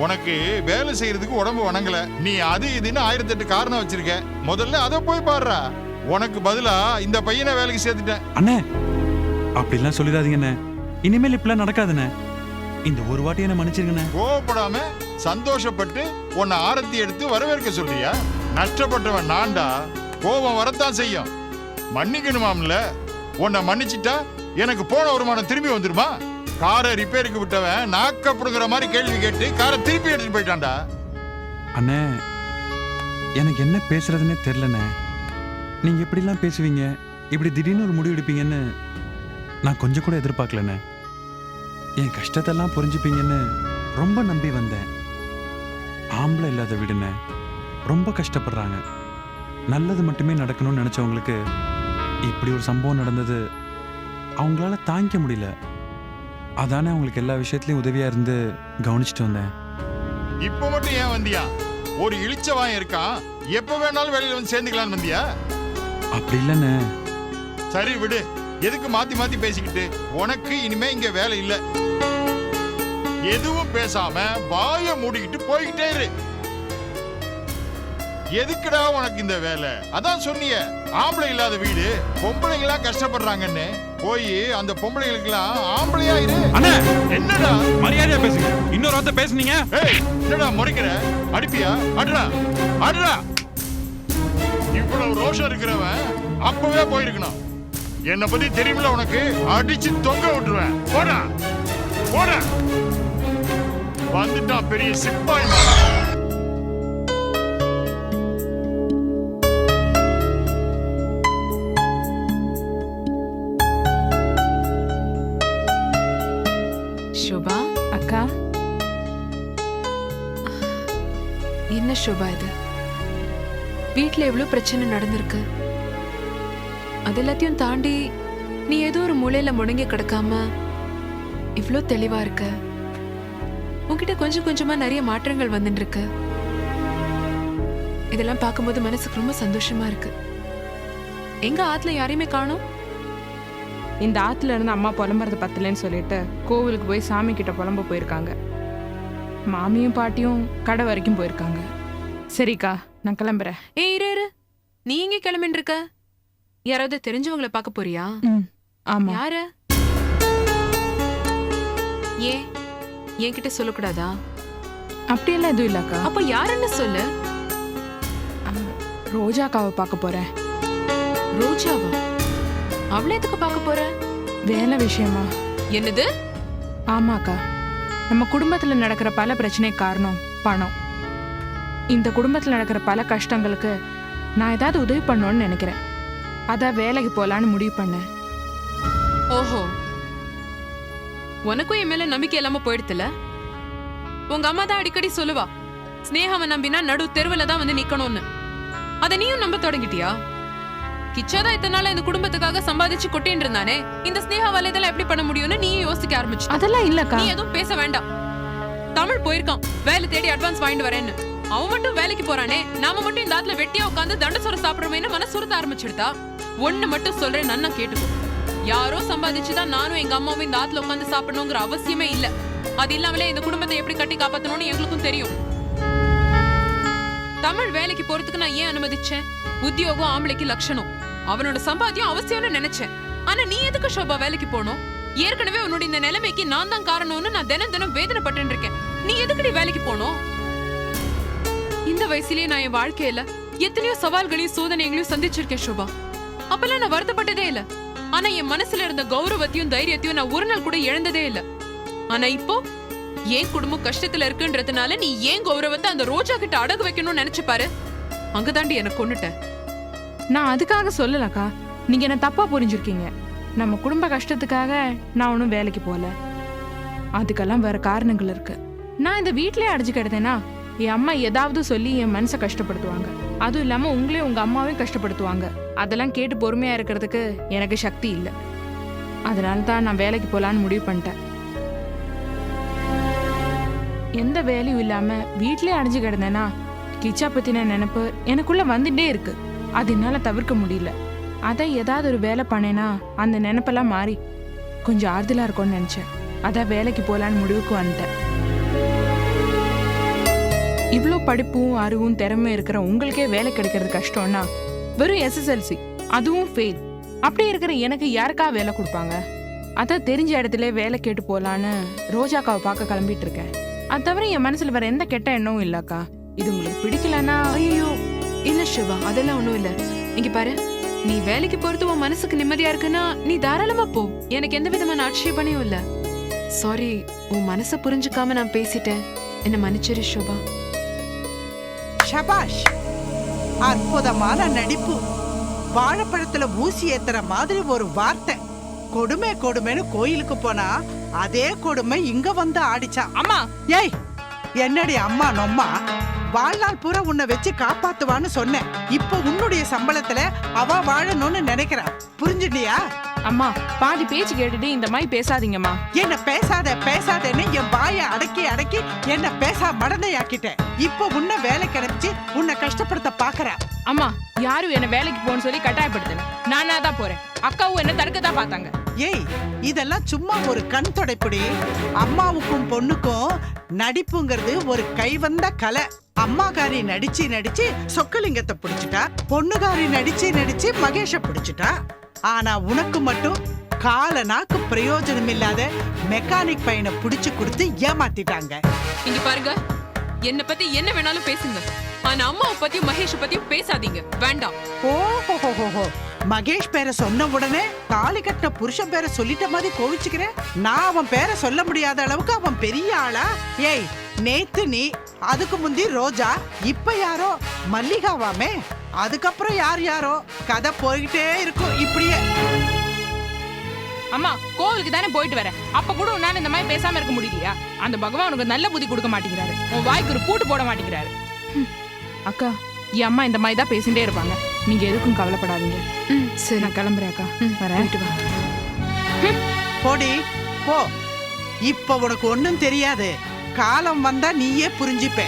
உனக்கு வேலை செய்யறதுக்கு உடம்பு வணங்கல. நீ அது இதுன்னு 1008 காரணம் வச்சிருக்க. முதல்ல அதை போய் பாடுறா. உனக்கு பதிலா இந்த பையனை வேலைக்கு சேர்த்துட்டேன். அண்ணே, அப்படிலாம் சொல்லிடாதீங்கண்ணே. இனிமேல் இப்படிலாம் நடக்காதுண்ணே. இந்த ஒரு வாட்டி என்ன மன்னிச்சிருங்கண்ணே. கோவப்படாம சந்தோஷப்பட்டு உன்னை ஆரத்தி எடுத்து வரவேற்க சொல்றியா? நஷ்டப்பட்டவன் நான்டா. கோபம் வரத்தான் செய்யும். மன்னிக்கணுமாம்ல. உன்னை மன்னிச்சிட்டா எனக்கு போன வருமானம் திரும்பி வந்துருமா? காரை ரிப்பேருக்கு விட்டவன் நாக்கப்படுங்கிற மாதிரி கேள்வி கேட்டு காரை திருப்பி எடுத்துட்டு போயிட்டான்டா. அண்ணே, எனக்கு என்ன பேசுறதுன்னே தெரியலண்ணே. நீங்க எப்படிலாம் பேசுவீங்க, இப்படி திடீர்னு ஒரு முடிவு எடுப்பீங்கன்னு நான் கொஞ்சம் கூட எதிர்பார்க்கலண்ணே. என் கஷ்டத்தெல்லாம் புரிஞ்சுப்பீங்கன்னு ரொம்ப நம்பி வந்தேன். ஆம்பளை இல்லாத வீடுண்ணே, ரொம்ப கஷ்டப்படுறாங்க. நல்லது மட்டுமே நடக்கணும்னு நினைச்சவங்களுக்கு இப்படி ஒரு சம்பவம் நடந்தது அவங்களால தாங்கிக்க முடியல. அதானே அவங்களுக்கு எல்லா விஷயத்துலயும் உதவியா இருந்து கவனிச்சுட்டு வந்தேன். இப்ப மட்டும் ஏன் வந்தியா? ஒரு இளிச்சவாயம் இருக்கான், எப்ப வேணாலும் வெளியில வந்து சேர்ந்துக்கலாம்னு வந்தியா? அப்படி இல்லைண்ணே. சரி விடு, எதுக்கு மாத்தி மாத்தி பேசிக்கிட்டு? உனக்கு இனிமே இங்க வேலை இல்ல. எதுவும் பேசாம வாய மூடிக்கிட்டு போய்கிட்டே இரு. எதுக்குடா உனக்கு இந்த வேலை? அதான் சொன்னியே ஆம்பளை இல்லாத வீடு, பொம்பளைங்களா கஷ்டப்படுறாங்கன்னு. போய் அந்த பொம்பளைங்களுக்கெல்லாம் ஆம்பளையா இரு. அண்ணே, என்னடா மரியாதையா பேசுங்க. இன்னொரு வார்த்தை பேசுனீங்க. ஏய், என்னடா முறைக்கிற? அடிப்பியா? அட்ரா அட்ரா. இவ்வளவு ரோஷம் இருக்கிறவன் அப்பவே போயிருக்கணும். என்னை பத்தி தெரியுமில்ல உனக்கு? அடிச்சு தொங்க விட்டுருவேன். போடா போடா. வந்துட்டான் பெரிய சிப்பாய். ஷோபா அக்கா, என்ன ஷோபா இது? வீட்ல எவ்வளவு பிரச்சனை நடந்திருக்கு. அது எல்லாத்தையும் தாண்டி நீ ஏதோ ஒரு மூலையில முடங்கி கிடக்காம இவ்ளோ தெளிவா இருக்க. உன்கிட்ட கொஞ்சம் கொஞ்சமா நிறைய மாற்றங்கள் வந்துட்டு இருக்கு. இதெல்லாம் பார்க்கும்போது மனசுக்கு ரொம்ப சந்தோஷமா இருக்கு. எங்க ஆத்துல யாரையுமே காணோம்? இந்த ஆத்துல இருந்து அம்மா புலம்புறது பத்தலன்னு சொல்லிட்டு கோவிலுக்கு போய் சாமி கிட்ட புலம்ப போயிருக்காங்க. மாமியும் பாட்டியும் கடை வரைக்கும் போயிருக்காங்க. சரிக்கா, நான் கிளம்புறேன். ஏய் இரு இரு, நீ எங்க கிளம்பின்னு இருக்க? யாராவது தெரிஞ்சவங்களை பார்க்க போறியா? ஆமா. யாரு? ஏன் என்கிட்ட சொல்லக்கூடாதா? அப்படியெல்லாம் எதுவும் இல்லக்கா. அப்ப யாருன்னு சொல்லு. ரோஜாக்காவை பார்க்க போறேன். ரோஜாவா? அவளை எதுக்கு பார்க்க போற? வேலை விஷயமா. என்னது? ஆமாக்கா, நம்ம குடும்பத்துல நடக்கிற பல பிரச்சனை காரணம் பணம். இந்த குடும்பத்துல நடக்கிற பல கஷ்டங்களுக்கு நான் ஏதாவது உதவி பண்ணணும்னு நினைக்கிறேன். அதான் வேலைக்கு போலான்னு முடிவு பண்ணேன். ஓஹோ, உனக்கும் என் மேல நம்பிக்கை இல்லாம போயிடுத்துல? உங்க அம்மா தான் அடிக்கடி சொல்லுவா, ஸ்னேகாவை நம்பினா நடு தெருவுல தான் வந்து நிக்கணும்னு. அத நீயும் நம்ப தொடங்கிட்டியா? கிச்சாதான் இத்தனை நாள் இந்த குடும்பத்துக்காக சம்பாதிச்சு கொட்டின்னு இருந்தானே, இந்த ஸ்னேகாவால இதெல்லாம் எப்படி பண்ண முடியும்னு நீ யோசிக்க ஆரம்பிச்சு. அதெல்லாம் இல்லக்கா. நீ எதுவும் பேச வேண்டாம். தமிழ் போயிருக்கான் வேலை தேடி அட்வான்ஸ் வாங்கிட்டு வரேன்னு. அவன் மட்டும் வேலைக்கு போறானே, நாம மட்டும் இந்த ஆத்துல வெட்டியா உட்காந்து தண்டசோறு சாப்பிடுறோமேனு மனசு சுருத்த ஆரம்பிச்சிடுதா? ஒண்ணு மட்டும் சொல்றேன், நன்னா கேட்டுக்கோ. யாரோ சம்பாதிச்சுதான் நானும் எங்க அம்மாவும் இந்த ஆத்துல உட்காந்து சாப்பிடணுங்கிற அவசியமே இல்ல. அது இல்லாமலே இந்த குடும்பத்தை எப்படி கட்டி காப்பாத்தணும்னு எங்களுக்கும் தெரியும். தமிழ் வேலைக்கு போறதுக்கு நான் ஏன் அனுமதிச்சேன்? உத்தியோகம் ஆம்பளைக்கு லட்சணம், அவனோட சம்பாத்தியம் அவசியம்னு நினைச்சேன். ஆனா நீ எதுக்கு ஷோபா வேலைக்கு போனோம்? ஏற்கனவே உன்னோட இந்த நிலைமைக்கு நான் தான் காரணம்னு நான் தினம் தினம் வேதனைப்பட்டு இருக்கேன். நீ எதுக்குடி வேலைக்கு போனோம்? இந்த வயசுலயே நான் என் வாழ்க்கையில எத்தனையோ சவால்களையும் சோதனைகளையும் சந்திச்சிருக்கேன் ஷோபா. அப்பெல்லாம் நான் வருத்தப்பட்டதே இல்ல. ஆனா என் மனசுல இருந்த கௌரவத்தையும் தைரியத்தையும் நான் ஒரு நாள் கூட இழந்ததே இல்ல. ஆனா இப்போ ஏன் குடும்பம் கஷ்டத்துல இருக்குன்றதுனால நீ ஏன் கௌரவத்தை அந்த ரோஜா கிட்ட அடகு வைக்கணும்னு நினைச்சு பாரு. அங்கதாண்டி எனக்கு கொன்னுட்டேன். நான் அதுக்காக சொல்லலக்கா, நீங்க என்ன தப்பா புரிஞ்சிருக்கீங்க. நம்ம குடும்ப கஷ்டத்துக்காக நான் ஒன்றும் வேலைக்கு போல. அதுக்கெல்லாம் வேற காரணங்கள் இருக்கு. நான் இந்த வீட்லயே அடைஞ்சு கிடந்தேன்னா என் அம்மா ஏதாவது சொல்லி என் மனசை கஷ்டப்படுத்துவாங்க. அதுவும் இல்லாம உங்களையும் உங்க அம்மாவையும் கஷ்டப்படுத்துவாங்க. அதெல்லாம் கேட்டு பொறுமையா இருக்கிறதுக்கு எனக்கு சக்தி இல்லை. அதனால தான் நான் வேலைக்கு போலான்னு முடிவு பண்ணிட்டேன். எந்த வேலையும் இல்லாம வீட்லயே அடைஞ்சு கிடந்தேன்னா கிச்சா பத்தின நினைப்பு எனக்குள்ள வந்துட்டே இருக்கு. அது என்னால தவிர்க்க முடியல. அதான் ஏதாவது ஒரு வேலை பண்ணேன்னா அந்த நினைப்பெல்லாம் மாறி கொஞ்சம் ஆறுதலா இருக்கும்னு நினைச்சேன். அதான் வேலைக்கு போலான்னு முடிவுக்கு வந்துட்டேன். இவ்வளோ படிப்பும் அறிவும் திறமை இருக்கிற உங்களுக்கே வேலை கிடைக்கிறது கஷ்டம்னா வெறும் SSLC, அதுவும் ஃபெயில். அப்படி இருக்கிற எனக்கு யாருக்கா வேலை கொடுப்பாங்க? அதான் தெரிஞ்ச இடத்துல வேலை கேட்டு போலான்னு ரோஜாக்காவை பார்க்க கிளம்பிட்டு இருக்கேன். அது தவிர என் மனசுல வேற எந்த கெட்ட எண்ணமும் இல்லக்கா. இது உங்களுக்கு பிடிக்கலன்னா ஐயோ இல்ல சிவா, அதெல்லாம் ஒண்ணும் இல்ல. இங்க பாரு, நீ வேலைக்கு போறது உன் மனசுக்கு நிம்மதியா இருக்குன்னா நீ தாராளமா போ. எனக்கு எந்த விதமான ஆட்சேபனையும் இல்ல. சாரி, உன் மனசை புரிஞ்சுக்காம நான் பேசிட்டேன், என்ன மன்னிச்சிரு ஷோபா. ஷபாஷ், அற்புதமான நடிப்பு. வாழைப்பழத்துல ஊசி ஏத்துற மாதிரி ஒரு வார்த்தை. கொடுமை கொடுமைன்னு கோயிலுக்கு போனா அதே கொடுமை இங்க வந்து ஆடிச்சா. அம்மா, ஏய், என்னடி அம்மா நொம்மா? வாழ்நாள் பூரா உன்னை வச்சு காப்பாத்துவான்னு சொன்னேன். இப்ப உன்னுடைய சம்பளத்துல அவ வாழணும்னு நினைக்கிறா. புரிஞ்சுட்டியா? அம்மா பாதி பேச்சு கேட்டுட்டு இந்த மாதிரி பேசாதீங்கம்மா. என்ன பேசாதேன்னு என் வாயை அடக்கி அடக்கி என்ன பேசா மடந்தையாக்கிட்டேன். இப்போ உன்னை வேலை கிடைச்சு உன்னை கஷ்டப்படுத்த பாக்குறேன். அம்மா யாரும் என்ன வேலைக்கு போன்னு சொல்லி கட்டாயப்படுத்தல. நானா தான் போறேன். அக்காவும் என்ன தடுக்கதான் பார்த்தாங்க. ஏய் இதெல்லாம் சும்மா ஒரு கண் தொடைப்புடி. அம்மாவுக்கும் பொண்ணுக்கும் நடிப்புங்கிறது ஒரு கைவந்த கலை. அம்மாக்காரி நடிச்சு சொக்கலிங்கத்தை பிடிச்சிட்டா, பொண்ணுகாரி நடிச்சு மகேஷ பிடிச்சிட்டா. ஆனா உனக்கு மட்டும் கால நாக்கு பிரயோஜனம் இல்லாத மெக்கானிக் பையனை பிடிச்சு கொடுத்து ஏமாத்திட்டாங்க. இங்க பாருங்க, என்ன பத்தி என்ன வேணாலும் பேசுங்க, ஆனா அம்மாவை பத்தியும் மகேஷ பத்தியும் பேசாதீங்க. வேண்டாம். ஓஹோ மகேஷ் பேரை சொன்ன உடனே தாலி கட்ட புருஷன் பேரை சொல்லிட்ட மாதிரி கோவிச்சுக்கிறேன். நான் அவன் பேரை சொல்ல முடியாத அளவுக்கு அவன் பெரிய ஆளா? ஏய் நேத்து நீ, அதுக்கு முந்தி ரோஜா, இப்ப யாரோ மல்லிகாவாமே, அதுக்கப்புறம் யாரோ கதை போய்கிட்டே இருக்கும் இப்படியே. அம்மா கோவிலுக்கு தானே போயிட்டு வரேன். அப்ப கூட உன்னால இந்த மாதிரி பேசாம இருக்க முடியலையா? அந்த பகவான் உனக்கு நல்ல புத்தி கொடுக்க மாட்டேங்கிறாரு. உன் வாய்க்கு ஒரு பூட்டு போட மாட்டேங்கிறாரு. அக்கா என் அம்மா இந்த மாதிரி தான் பேசிட்டே இருப்பாங்க. நீங்க எதுக்கும் கவலைப்படாதீங்க. சரி, நான் கிளம்புறேன் அக்கா. வரேன். போடி போ. இப்ப உனக்கு ஒண்ணும் தெரியாது. காலம் வந்தா நீயே புரிஞ்சுப்ப.